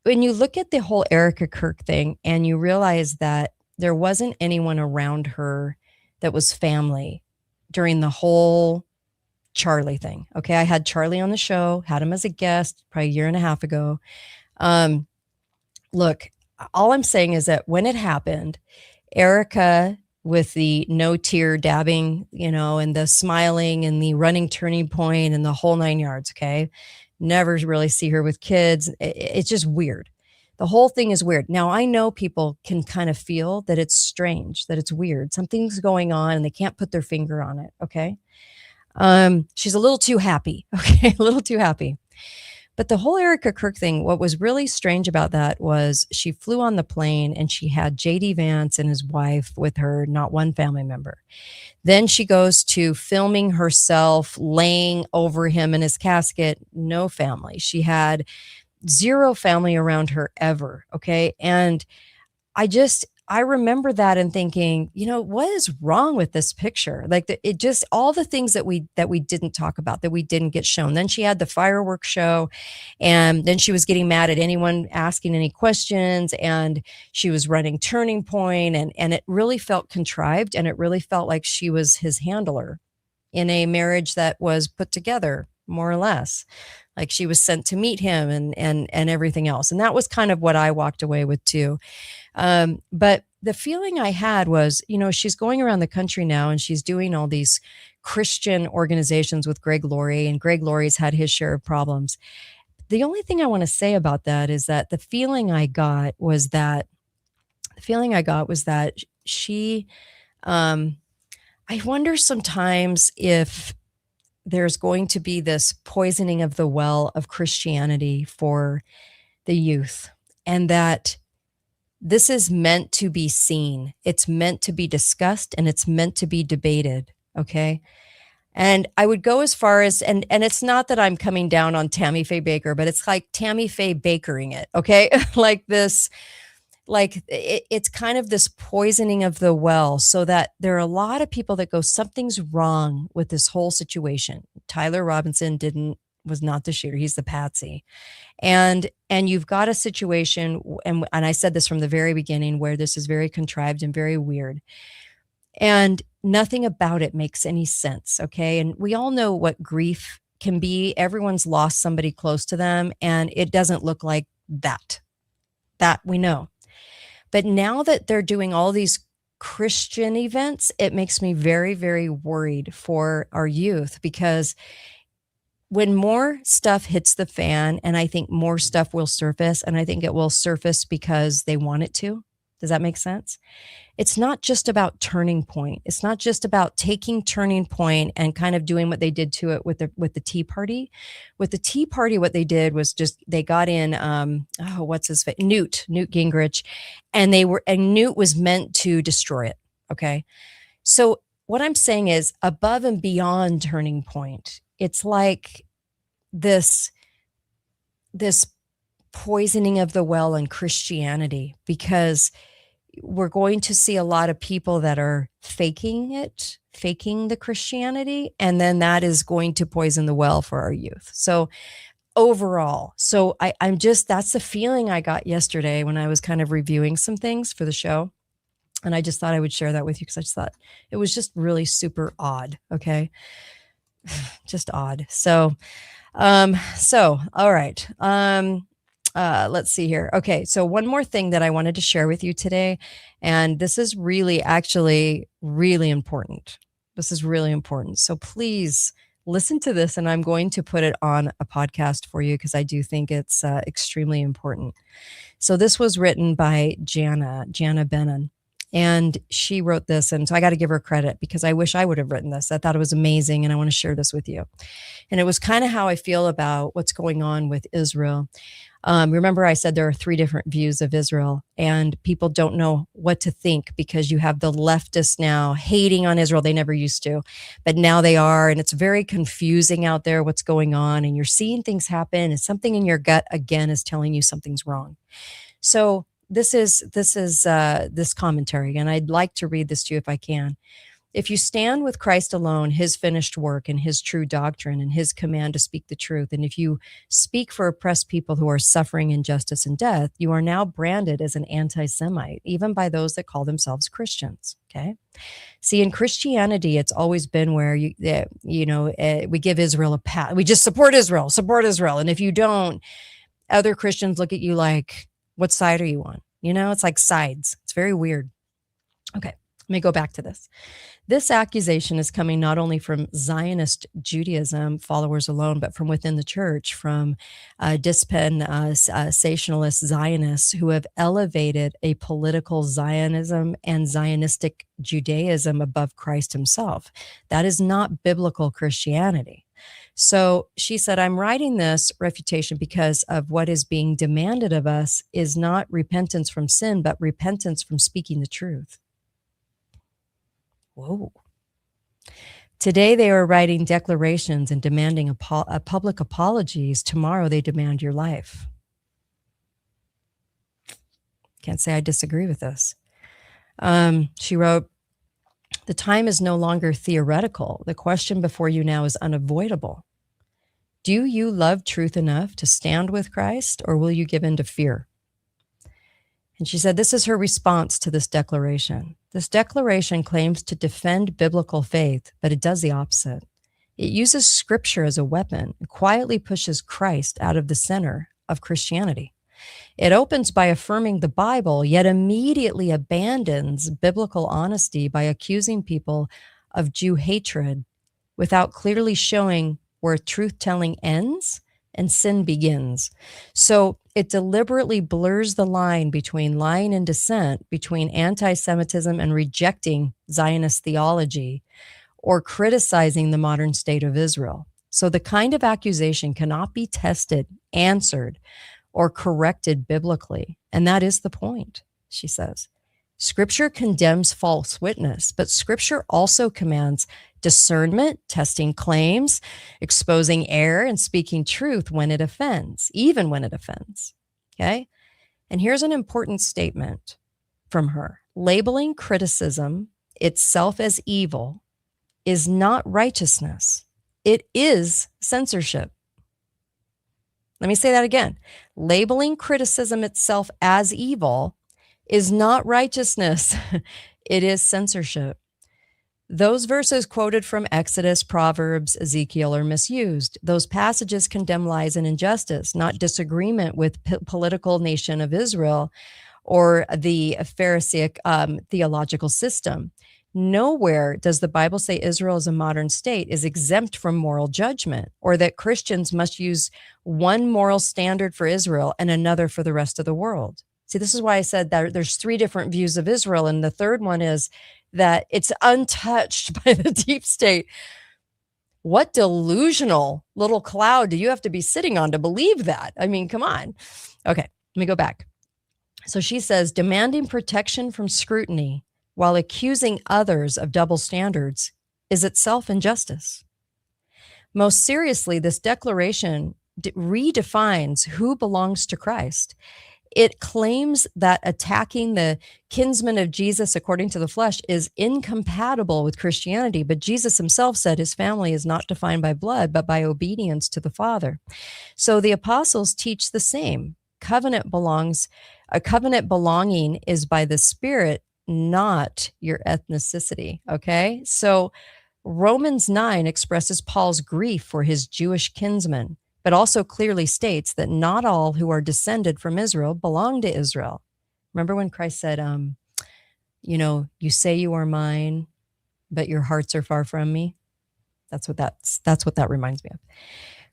when you look at the whole Erica Kirk thing and you realize that there wasn't anyone around her that was family during the whole Charlie thing. Okay. I had Charlie on the show, had him as a guest probably a year and a half ago. Look, all I'm saying is that when it happened, Erica, with the no tear dabbing, and the smiling and the running turning point and the whole 9 yards. Okay. Never really see her with kids. It's just weird. The whole thing is weird. Now, I know people can kind of feel that it's strange, that it's weird. Something's going on and they can't put their finger on it. Okay. She's a little too happy. Okay. A little too happy. But the whole Erica Kirk thing, what was really strange about that was she flew on the plane and she had JD Vance and his wife with her, not one family member. Then she goes to filming herself laying over him in his casket. No family. She had zero family around her ever. Okay. And I remember that and thinking, what is wrong with this picture? Like it just, all the things that we didn't talk about, that we didn't get shown. Then she had the fireworks show, and then she was getting mad at anyone asking any questions, and she was running turning point, and it really felt contrived, and it really felt like she was his handler in a marriage that was put together, more or less. Like she was sent to meet him and everything else. And that was kind of what I walked away with too. But the feeling I had was, she's going around the country now and she's doing all these Christian organizations with Greg Laurie, and Greg Laurie's had his share of problems. The only thing I want to say about that is that the feeling I got was that she, I wonder sometimes if there's going to be this poisoning of the well of Christianity for the youth, and that this is meant to be seen. It's meant to be discussed, and it's meant to be debated. Okay. And I would go as far as, and it's not that I'm coming down on Tammy Faye Baker, but it's like Tammy Faye Bakering it. Okay. Like this, like it's kind of this poisoning of the well, so that there are a lot of people that go, something's wrong with this whole situation. Tyler Robinson was not the shooter. He's the patsy. And you've got a situation, and I said this from the very beginning, where this is very contrived and very weird. And nothing about it makes any sense. Okay. And we all know what grief can be. Everyone's lost somebody close to them, and it doesn't look like that. That we know. But now that they're doing all these Christian events, it makes me very, very worried for our youth, because when more stuff hits the fan, and I think more stuff will surface, and I think it will surface because they want it to. Does that make sense? It's not just about Turning Point. It's not just about taking Turning Point and kind of doing what they did to it with the Tea Party. With the Tea Party, what they did was just, they got in, what's his face? Newt Gingrich, and Newt was meant to destroy it. Okay. So what I'm saying is, above and beyond Turning Point, it's like this poisoning of the well in Christianity, because we're going to see a lot of people that are faking the Christianity, and then that is going to poison the well for our youth. So overall, that's the feeling I got yesterday when I was kind of reviewing some things for the show. And I just thought I would share that with you because I just thought it was just really super odd. Okay. Just odd. So all right. Let's see here. Okay. So one more thing that I wanted to share with you today, and this is really actually really important. This is really important. So please listen to this, and I'm going to put it on a podcast for you because I do think it's extremely important. So this was written by Jana Bennon. And she wrote this, and so I got to give her credit because I wish I would have written this. I thought it was amazing, and I want to share this with you. And it was kind of how I feel about what's going on with Israel. Remember, I said there are 3 different views of Israel, and people don't know what to think because you have the leftists now hating on Israel. They never used to, but now they are, and it's very confusing out there what's going on, and you're seeing things happen, and something in your gut again is telling you something's wrong. So this is this commentary, and I'd like to read this to you if I can. If you stand with Christ alone, his finished work and his true doctrine and his command to speak the truth, and if you speak for oppressed people who are suffering injustice and death, you are now branded as an anti-Semite, even by those that call themselves Christians. Okay. See, in Christianity, it's always been where we give Israel a pat. We just support Israel. And if you don't, other Christians look at you like, what side are you on? It's like sides. It's very weird. Okay, let me go back to this. This accusation is coming not only from Zionist Judaism followers alone, but from within the church, from dispensationalist Zionists who have elevated a political Zionism and Zionistic Judaism above Christ himself. That is not biblical Christianity. So she said, I'm writing this refutation because of what is being demanded of us is not repentance from sin, but repentance from speaking the truth. Whoa. Today they are writing declarations and demanding public apologies. Tomorrow they demand your life. Can't say I disagree with this. She wrote, the time is no longer theoretical. The question before you now is unavoidable. Do you love truth enough to stand with Christ, or will you give in to fear? And she said, this is her response to this declaration. This declaration claims to defend biblical faith, but it does the opposite. It uses scripture as a weapon and quietly pushes Christ out of the center of Christianity. It opens by affirming the Bible, yet immediately abandons biblical honesty by accusing people of Jew hatred without clearly showing where truth-telling ends and sin begins. So it deliberately blurs the line between lying and dissent, between anti-Semitism and rejecting Zionist theology, or criticizing the modern state of Israel. So the kind of accusation cannot be tested, answered, or corrected biblically. And that is the point, she says. Scripture condemns false witness, but Scripture also commands discernment, testing claims, exposing error, and speaking truth when it offends, even when it offends. Okay? And here's an important statement from her. Labeling criticism itself as evil is not righteousness. It is censorship. Let me say that again. Labeling criticism itself as evil is not righteousness. It is censorship. Those verses quoted from Exodus, Proverbs, Ezekiel are misused. Those passages condemn lies and injustice, not disagreement with political nation of Israel or the Pharisaic theological system. Nowhere does the Bible say Israel as a modern state is exempt from moral judgment, or that Christians must use one moral standard for Israel and another for the rest of the world. See, this is why I said that there's 3 different views of Israel, and the third one is that it's untouched by the deep state. What delusional little cloud do you have to be sitting on to believe that? I mean, come on. Okay, let me go back. So she says, demanding protection from scrutiny while accusing others of double standards is itself injustice. Most seriously, this declaration redefines who belongs to Christ. It claims that attacking the kinsmen of Jesus according to the flesh is incompatible with Christianity, but Jesus himself said his family is not defined by blood, but by obedience to the Father. So the apostles teach the same. A covenant belonging is by the Spirit, not your ethnicity. Okay. So Romans 9 expresses Paul's grief for his Jewish kinsmen, but also clearly states that not all who are descended from Israel belong to Israel. Remember when Christ said, you say you are mine, but your hearts are far from me? That's what that reminds me of.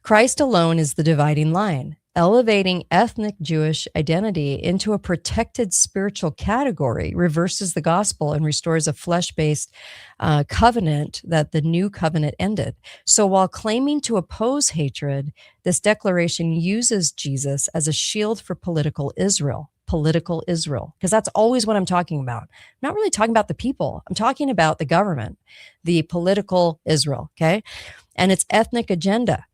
Christ alone is the dividing line, elevating ethnic Jewish identity into a protected spiritual category, reverses the gospel and restores a flesh-based covenant that the new covenant ended. So while claiming to oppose hatred, this declaration uses Jesus as a shield for political Israel, because that's always what I'm talking about. I'm not really talking about the people. I'm talking about the government, the political Israel, okay? And its ethnic agenda,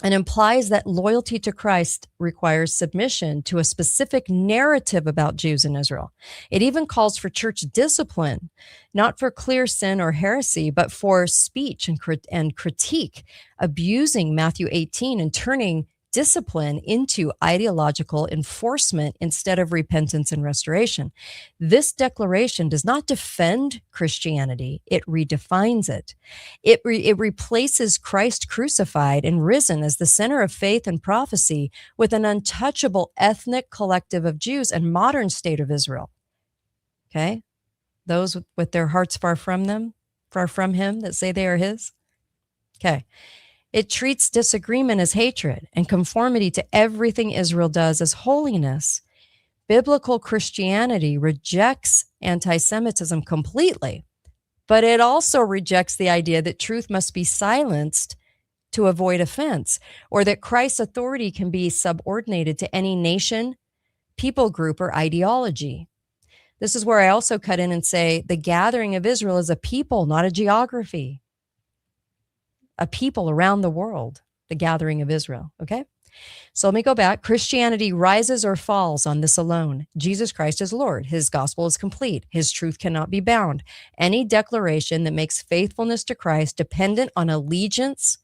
and implies that loyalty to Christ requires submission to a specific narrative about Jews in Israel. It even calls for church discipline, not for clear sin or heresy, but for speech and critique, abusing Matthew 18 and turning discipline into ideological enforcement instead of repentance and restoration. This declaration does not defend Christianity, it redefines it. It replaces Christ crucified and risen as the center of faith and prophecy with an untouchable ethnic collective of Jews and modern state of Israel. Okay? Those with their hearts far from him that say they are his. Okay. It treats disagreement as hatred and conformity to everything Israel does as holiness. Biblical Christianity rejects anti-Semitism completely, but it also rejects the idea that truth must be silenced to avoid offense, or that Christ's authority can be subordinated to any nation, people group, or ideology. This is where I also cut in and say the gathering of Israel is a people, not a geography. A people around the world, the gathering of Israel, okay? So let me go back. Christianity rises or falls on this alone. Jesus Christ is Lord. His gospel is complete. His truth cannot be bound. Any declaration that makes faithfulness to Christ dependent on allegiance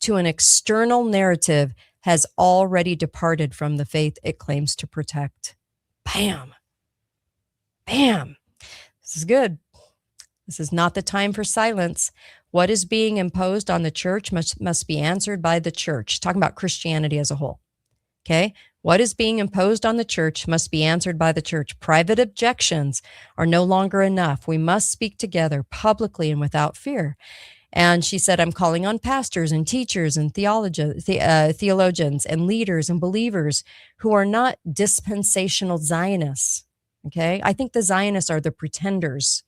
to an external narrative has already departed from the faith it claims to protect. Bam. Bam. This is good. This is not the time for silence. What is being imposed on the church must be answered by the church. Talking about Christianity as a whole. Okay? What is being imposed on the church must be answered by the church. Private objections are no longer enough. We must speak together publicly and without fear. And she said, I'm calling on pastors and teachers and theologians and leaders and believers who are not dispensational Zionists. Okay? I think the Zionists are the pretenders.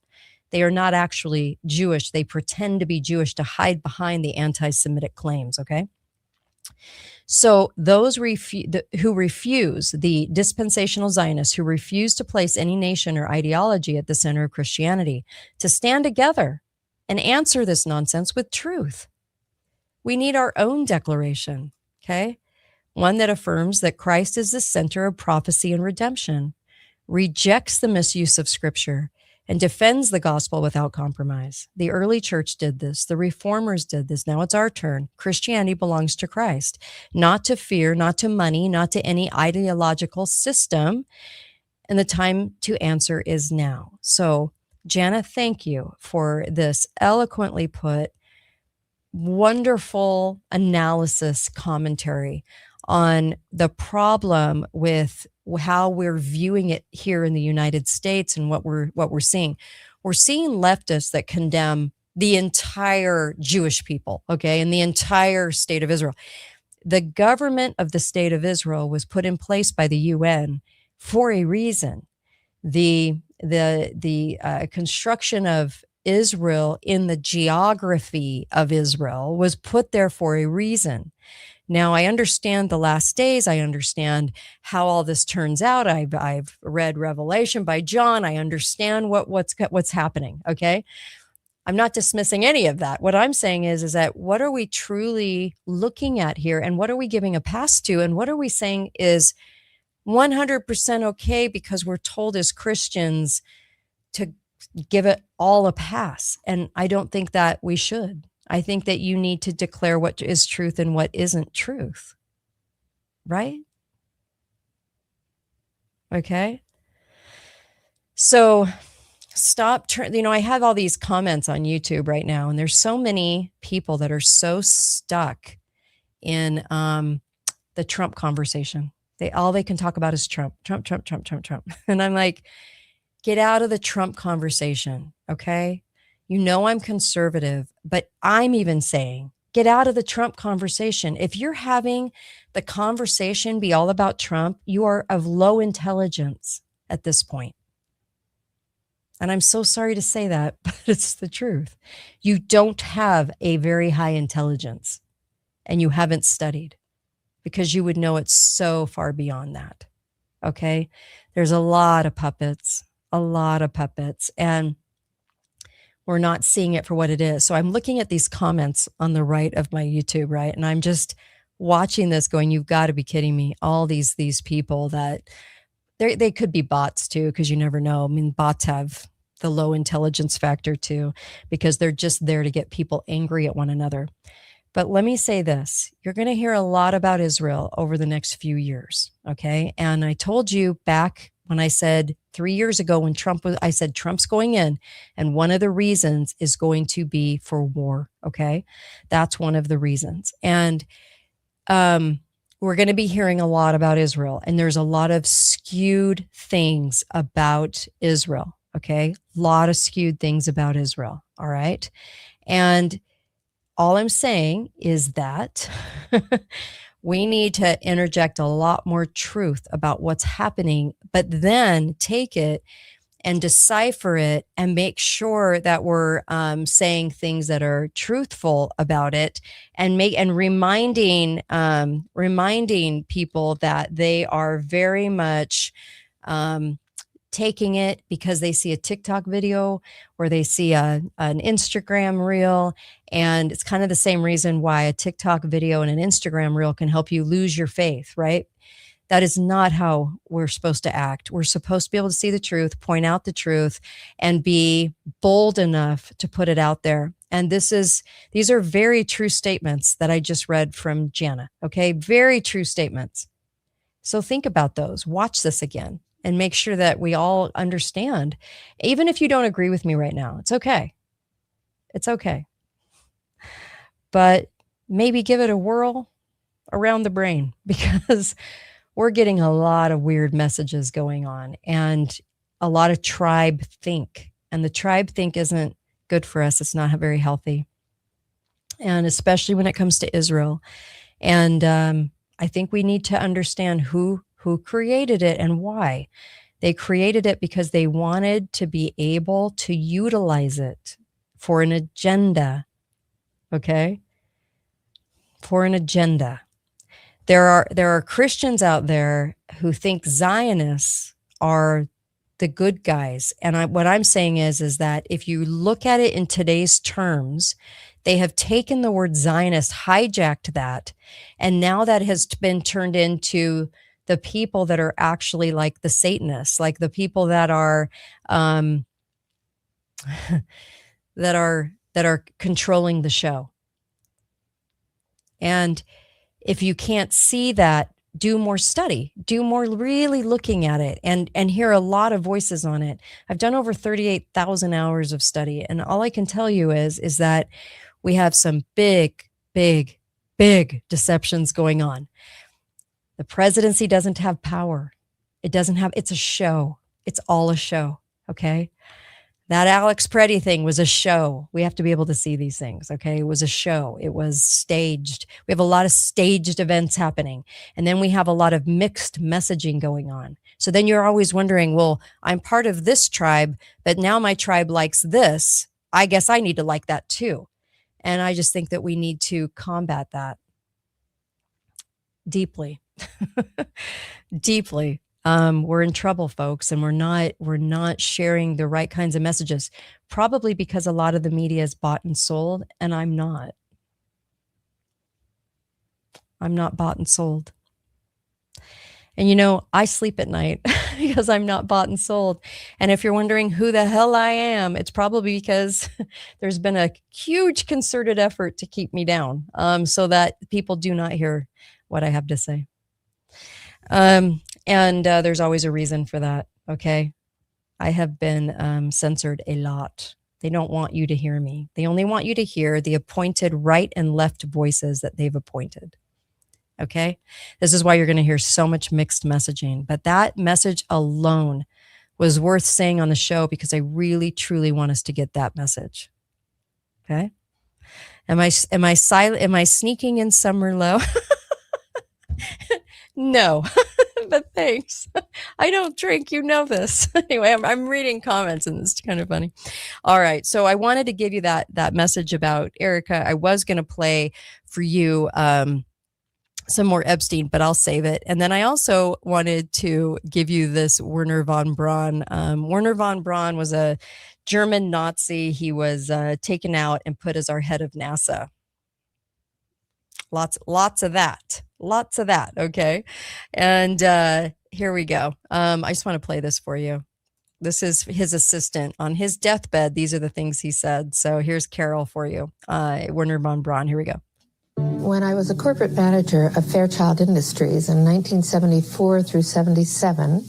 They are not actually Jewish. They pretend to be Jewish to hide behind the anti-Semitic claims, okay? So those who refuse, the dispensational Zionists who refuse to place any nation or ideology at the center of Christianity, to stand together and answer this nonsense with truth. We need our own declaration, okay? One that affirms that Christ is the center of prophecy and redemption, rejects the misuse of Scripture, and defends the gospel without compromise. The early church did this. The reformers did this. Now it's our turn. Christianity belongs to Christ, not to fear, not to money, not to any ideological system. And the time to answer is now. So, Jana, thank you for this eloquently put, wonderful analysis commentary on the problem with how we're viewing it here in the United States and what we're seeing. We're seeing leftists that condemn the entire Jewish people, okay, and the entire state of Israel. The government of the state of Israel was put in place by the UN for a reason. The construction of Israel in the geography of Israel was put there for a reason. Now, I understand the last days. I understand how all this turns out. I've read Revelation by John. I understand what's happening, okay? I'm not dismissing any of that. What I'm saying is that what are we truly looking at here, and what are we giving a pass to, and what are we saying is 100% okay because we're told as Christians to give it all a pass. And I don't think that we should. I think that you need to declare what is truth and what isn't truth. Right? Okay. So stop, I have all these comments on YouTube right now, and there's so many people that are so stuck in the Trump conversation. All they can talk about is Trump. And I'm like, get out of the Trump conversation, okay? You know I'm conservative, but I'm even saying, get out of the Trump conversation. If you're having the conversation be all about Trump, you are of low intelligence at this point. And I'm so sorry to say that, but it's the truth. You don't have a very high intelligence, and you haven't studied, because you would know it's so far beyond that. Okay? There's a lot of puppets, and we're not seeing it for what it is. So I'm looking at these comments on the right of my YouTube, right? And I'm just watching this going, you've got to be kidding me. All these people that they could be bots too, because you never know. I mean, bots have the low intelligence factor too, because they're just there to get people angry at one another. But let me say this, you're going to hear a lot about Israel over the next few years, okay? And I told you back when I said 3 years ago when I said Trump's going in, and one of the reasons is going to be for war, okay? That's one of the reasons. And we're going to be hearing a lot about Israel, and there's a lot of skewed things about Israel, okay? A lot of skewed things about Israel, all right? And all I'm saying is that we need to interject a lot more truth about what's happening, but then take it and decipher it and make sure that we're saying things that are truthful about it, and reminding people that they are very much taking it because they see a TikTok video or they see an Instagram reel. And it's kind of the same reason why a TikTok video and an Instagram reel can help you lose your faith, right? That is not how we're supposed to act. We're supposed to be able to see the truth, point out the truth, and be bold enough to put it out there. And these are very true statements that I just read from Jana. Okay. Very true statements. So think about those, watch this again, and make sure that we all understand. Even if you don't agree with me right now, it's okay. It's okay. But maybe give it a whirl around the brain, because we're getting a lot of weird messages going on, and a lot of tribe think. And the tribe think isn't good for us. It's not very healthy. And especially when it comes to Israel. And I think we need to understand who created it and why. They created it because they wanted to be able to utilize it for an agenda. Okay? For an agenda. There are Christians out there who think Zionists are the good guys. And what I'm saying is that if you look at it in today's terms, they have taken the word Zionist, hijacked that, and now that has been turned into the people that are actually like the Satanists, like the people that are that are controlling the show. And if you can't see that, do more study, do more really looking at it, and hear a lot of voices on it. I've done over 38,000 hours of study, and all I can tell you is that we have some big deceptions going on. The presidency doesn't have power. It's a show. It's all a show. Okay. That Alex Preddy thing was a show. We have to be able to see these things. Okay. It was a show. It was staged. We have a lot of staged events happening. And then we have a lot of mixed messaging going on. So then you're always wondering, well, I'm part of this tribe, but now my tribe likes this. I guess I need to like that too. And I just think that we need to combat that deeply. Deeply. We're in trouble, folks, and we're not sharing the right kinds of messages, probably because a lot of the media is bought and sold, and I'm not bought and sold. And I sleep at night because I'm not bought and sold. And if you're wondering who the hell I am, it's probably because there's been a huge concerted effort to keep me down, so that people do not hear what I have to say. And there's always a reason for that. Okay. I have been censored a lot. They don't want you to hear me. They only want you to hear the appointed right and left voices that they've appointed. Okay. This is why you're going to hear so much mixed messaging. But that message alone was worth saying on the show because I really, truly want us to get that message. Okay. Am I silent? Am I sneaking in Summer Low? No, but thanks. I don't drink. You know this. Anyway, I'm reading comments and it's kind of funny. All right. So I wanted to give you that message about Erica. I was going to play for you some more Epstein, but I'll save it. And then I also wanted to give you this Werner von Braun. Werner von Braun was a German Nazi. He was taken out and put as our head of NASA. Lots of that. Okay. And here we go. I just want to play this for you. This is his assistant on his deathbed. These are the things he said. So here's Carol for you. Werner von Braun. Here we go. When I was a corporate manager of Fairchild Industries in 1974 through 77,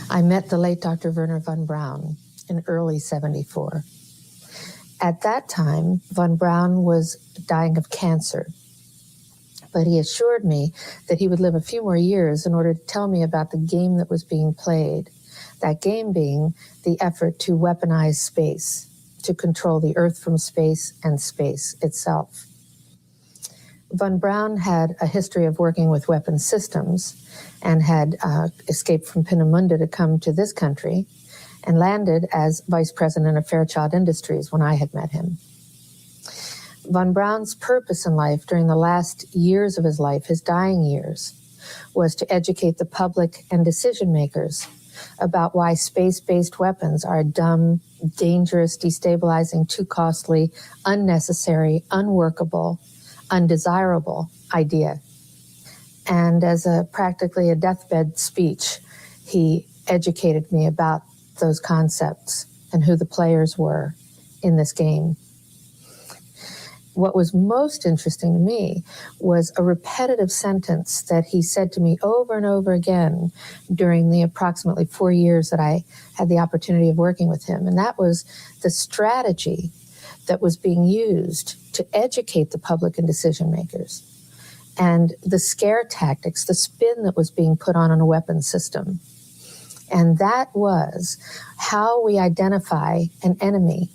I met the late Dr. Werner von Braun in early 74. At that time, von Braun was dying of cancer, but he assured me that he would live a few more years in order to tell me about the game that was being played, that game being the effort to weaponize space, to control the Earth from space and space itself. Von Braun had a history of working with weapon systems and had escaped from Peenemünde to come to this country and landed as vice president of Fairchild Industries when I had met him. Von Braun's purpose in life during the last years of his life, his dying years, was to educate the public and decision makers about why space-based weapons are a dumb, dangerous, destabilizing, too costly, unnecessary, unworkable, undesirable idea. And as practically a deathbed speech, he educated me about those concepts and who the players were in this game. What was most interesting to me was a repetitive sentence that he said to me over and over again during the approximately 4 years that I had the opportunity of working with him. And that was the strategy that was being used to educate the public and decision makers, and the scare tactics, the spin that was being put on a weapon system. And that was how we identify an enemy.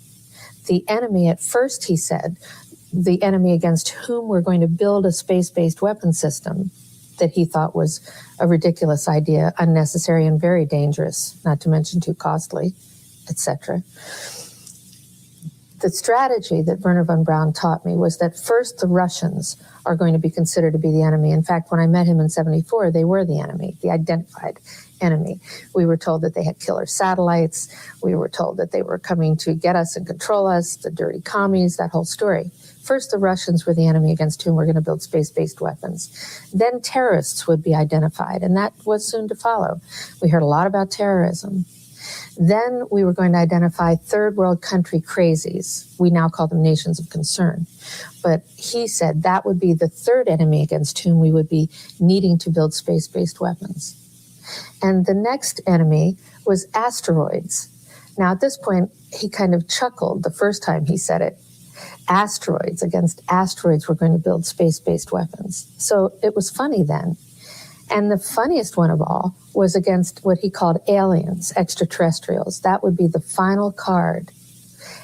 The enemy, at first, he said, the enemy against whom we're going to build a space-based weapon system that he thought was a ridiculous idea, unnecessary and very dangerous, not to mention too costly, etc. The strategy that Werner von Braun taught me was that first the Russians are going to be considered to be the enemy. In fact, when I met him in 74, they were the enemy, the identified enemy. We were told that they had killer satellites. We were told that they were coming to get us and control us, the dirty commies, that whole story. First, the Russians were the enemy against whom we're going to build space-based weapons. Then terrorists would be identified, and that was soon to follow. We heard a lot about terrorism. Then we were going to identify third world country crazies. We now call them nations of concern. But he said that would be the third enemy against whom we would be needing to build space-based weapons. And the next enemy was asteroids. Now, at this point, he kind of chuckled the first time he said it. Asteroids, against asteroids, we're going to build space-based weapons. So it was funny then. And the funniest one of all was against what he called aliens, extraterrestrials. That would be the final card.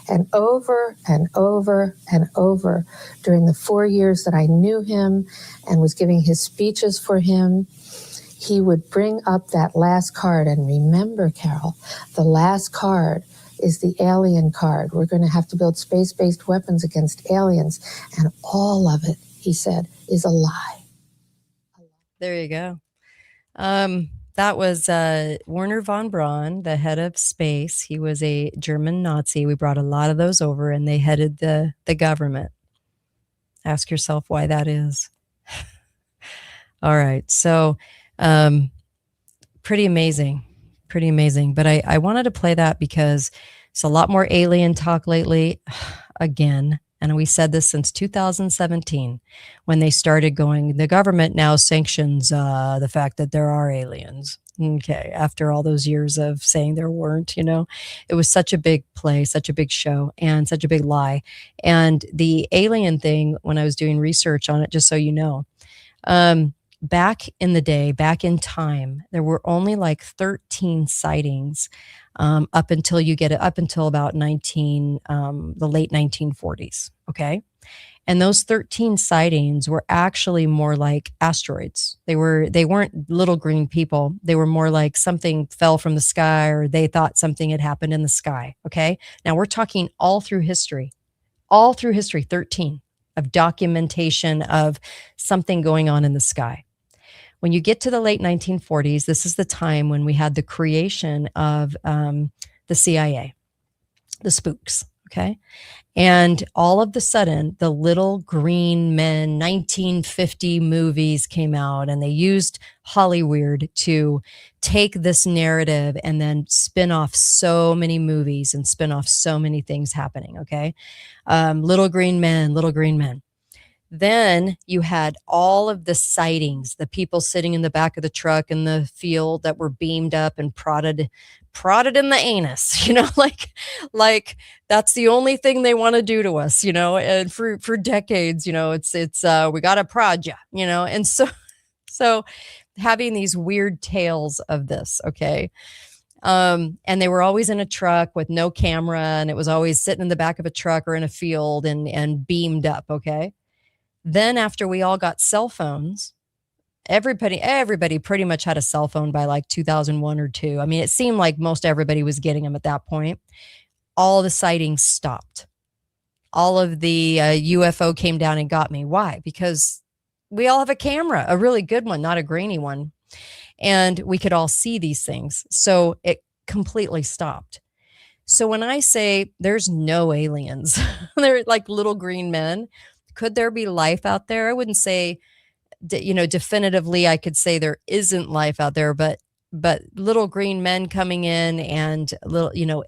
And over and over and over during the 4 years that I knew him and was giving his speeches for him, he would bring up that last card. And remember, Carol, the last card is the alien card. We're going to have to build space-based weapons against aliens. And all of it, he said, is a lie. There you go. That was Werner von Braun, the head of space. He was a German Nazi. We brought a lot of those over, and they headed the government. Ask yourself why that is. All right. So Pretty amazing. Pretty amazing. But I wanted to play that because it's a lot more alien talk lately. Again, and we said this since 2017 when they started going, the government now sanctions the fact that there are aliens. Okay, after all those years of saying there weren't, it was such a big play, such a big show, and such a big lie. And the alien thing, when I was doing research on it, just so you know, back in the day, back in time, there were only like 13 sightings up until about the late 1940s. Okay. And those 13 sightings were actually more like asteroids. They weren't little green people. They were more like something fell from the sky, or they thought something had happened in the sky. Okay. Now we're talking all through history, 13 of documentation of something going on in the sky. When you get to the late 1940s, this is the time when we had the creation of the CIA, the spooks, okay? And all of the sudden, the Little Green Men 1950 movies came out, and they used Hollywood to take this narrative and then spin off so many movies and spin off so many things happening, okay? Little Green Men, Little Green Men. Then you had all of the sightings, the people sitting in the back of the truck in the field that were beamed up and prodded in the anus, like that's the only thing they want to do to us, and for decades, it's we got to prod you, and so having these weird tales of this, okay. And they were always in a truck with no camera, and it was always sitting in the back of a truck or in a field and beamed up, okay. Then after we all got cell phones, everybody pretty much had a cell phone by like 2001 or 2. I mean, it seemed like most everybody was getting them at that point. All the sightings stopped. All of the UFO came down and got me. Why? Because we all have a camera, a really good one, not a grainy one. And we could all see these things. So it completely stopped. So when I say there's no aliens, they're like little green men. Could there be life out there? I wouldn't say, definitively I could say there isn't life out there, but little green men coming in and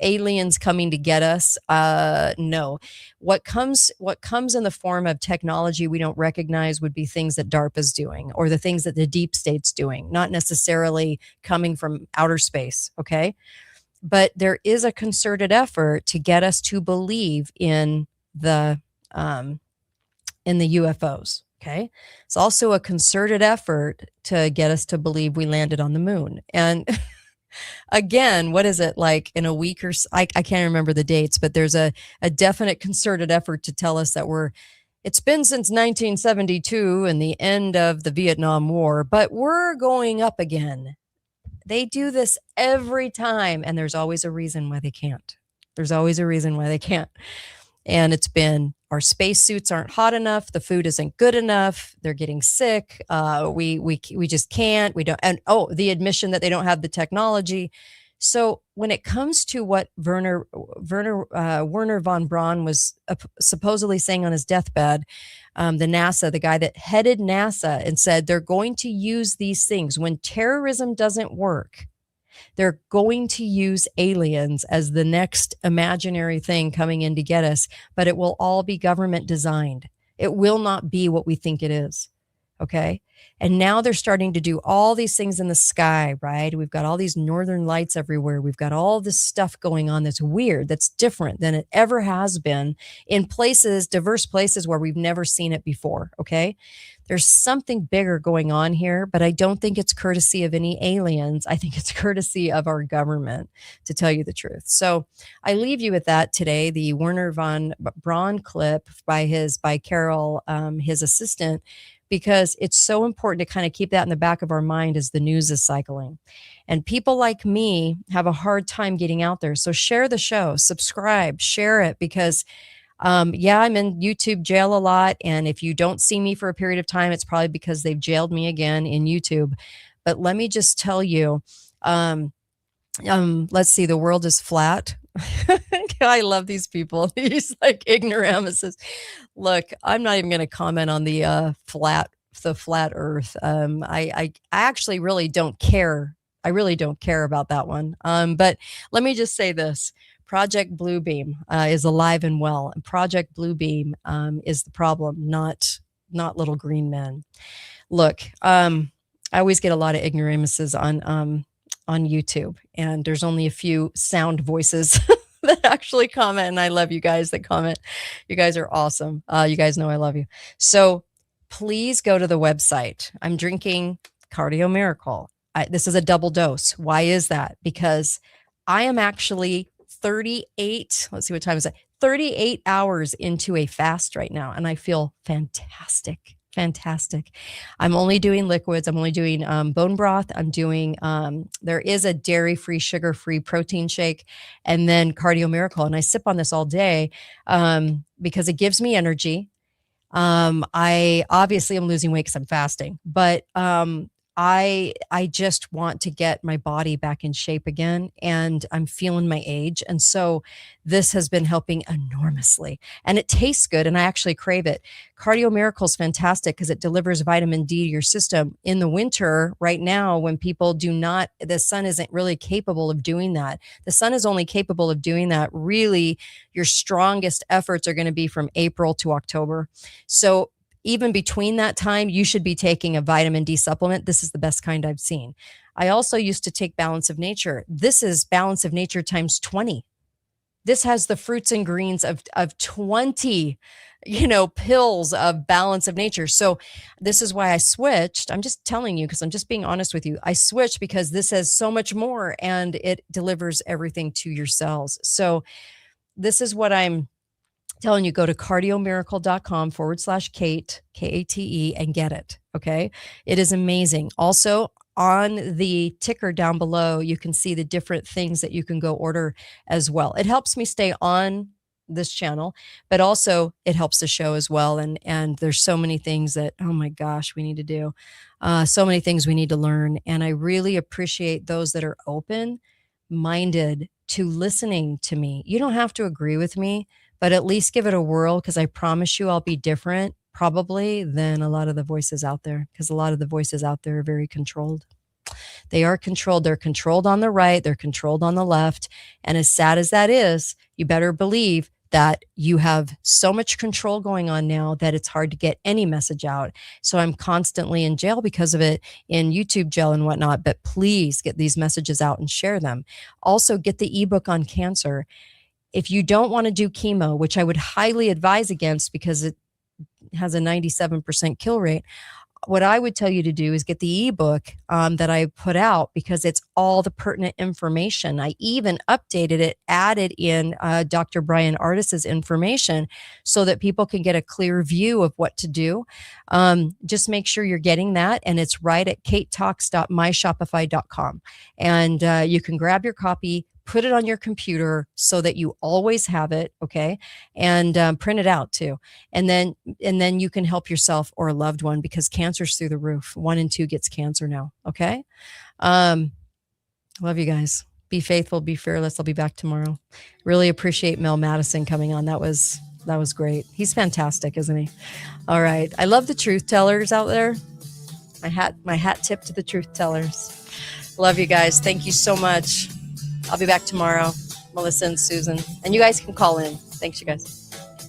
aliens coming to get us. No, what comes in the form of technology we don't recognize would be things that DARPA's doing, or the things that the deep state's doing, not necessarily coming from outer space. Okay. But there is a concerted effort to get us to believe in the UFOs. Okay. It's also a concerted effort to get us to believe we landed on the moon. And again, what is it, like in a week or so? I can't remember the dates, but there's a definite concerted effort to tell us that it's been since 1972 and the end of the Vietnam War, but we're going up again. They do this every time, and there's always a reason why they can't. And it's been, our spacesuits aren't hot enough. The food isn't good enough. They're getting sick. We just can't. We don't. And the admission that they don't have the technology. So when it comes to what Werner von Braun was supposedly saying on his deathbed, the guy that headed NASA, and said they're going to use these things when terrorism doesn't work. They're going to use aliens as the next imaginary thing coming in to get us, but it will all be government designed. It will not be what we think it is. Okay. And now they're starting to do all these things in the sky, right? We've got all these northern lights everywhere. We've got all this stuff going on that's weird, that's different than it ever has been in diverse places where we've never seen it before. Okay. There's something bigger going on here, but I don't think it's courtesy of any aliens. I think it's courtesy of our government, to tell you the truth. So I leave you with that today, the Werner von Braun clip by Carol, his assistant, because it's so important to kind of keep that in the back of our mind as the news is cycling. And people like me have a hard time getting out there. So share the show, subscribe, share it, because I'm in YouTube jail a lot. And if you don't see me for a period of time, it's probably because they've jailed me again in YouTube. But let me just tell you, let's see, the world is flat. I love these people. These like ignoramuses. Look, I'm not even going to comment on the flat earth. I actually really don't care. I really don't care about that one. But let me just say this. Project Bluebeam is alive and well. And Project Bluebeam is the problem, not little green men. Look, I always get a lot of ignoramuses on YouTube, and there's only a few sound voices that actually comment, and I love you guys that comment. You guys are awesome. You guys know I love you. So please go to the website. I'm drinking Cardio Miracle. This is a double dose. Why is that? Because I am actually 38, let's see what time is it? 38 hours into a fast right now, and I feel fantastic. Fantastic. I'm only doing liquids. I'm only doing bone broth. I'm doing, there is a dairy-free, sugar-free protein shake, and then Cardio Miracle. And I sip on this all day because it gives me energy. I obviously am losing weight because I'm fasting, but I just want to get my body back in shape again, and I'm feeling my age. And so this has been helping enormously, and it tastes good, and I actually crave it. Cardio Miracle is fantastic because it delivers vitamin D to your system in the winter right now when people the sun isn't really capable of doing that. The sun is only capable of doing that. Really, your strongest efforts are going to be from April to October. So even between that time, you should be taking a vitamin D supplement. This is the best kind I've seen. I also used to take Balance of Nature. This is Balance of Nature times 20. This has the fruits and greens of 20, pills of Balance of Nature. So this is why I switched. I'm just telling you because I'm just being honest with you. I switched because this has so much more and it delivers everything to your cells. So this is what I'm telling you. Go to cardiomiracle.com/Kate, Kate, and get it. Okay. It is amazing. Also, on the ticker down below, you can see the different things that you can go order as well. It helps me stay on this channel, but also it helps the show as well. And there's so many things that, oh my gosh, we need to do. So many things we need to learn. And I really appreciate those that are open-minded to listening to me. You don't have to agree with me, but at least give it a whirl, because I promise you I'll be different probably than a lot of the voices out there, because a lot of the voices out there are very controlled. They are controlled. They're controlled on the right. They're controlled on the left. And as sad as that is, you better believe that you have so much control going on now that it's hard to get any message out. So I'm constantly in jail because of it, in YouTube jail and whatnot, but please get these messages out and share them. Also, get the ebook on cancer. If you don't want to do chemo, which I would highly advise against because it has a 97% kill rate, what I would tell you to do is get the ebook that I put out, because it's all the pertinent information. I even updated it, added in Dr. Brian Artis's information so that people can get a clear view of what to do. Just make sure you're getting that. And it's right at katetalks.myshopify.com. And you can grab your copy, put it on your computer so that you always have it, okay? And print it out too. And then you can help yourself or a loved one, because cancer's through the roof. 1 in 2 gets cancer now, okay? Love you guys. Be faithful, be fearless. I'll be back tomorrow. Really appreciate Mel Mattison coming on. That was great. He's fantastic, isn't he? All right. I love the truth tellers out there. My hat tip to the truth tellers. Love you guys. Thank you so much. I'll be back tomorrow. Melissa and Susan. And you guys can call in. Thanks, you guys.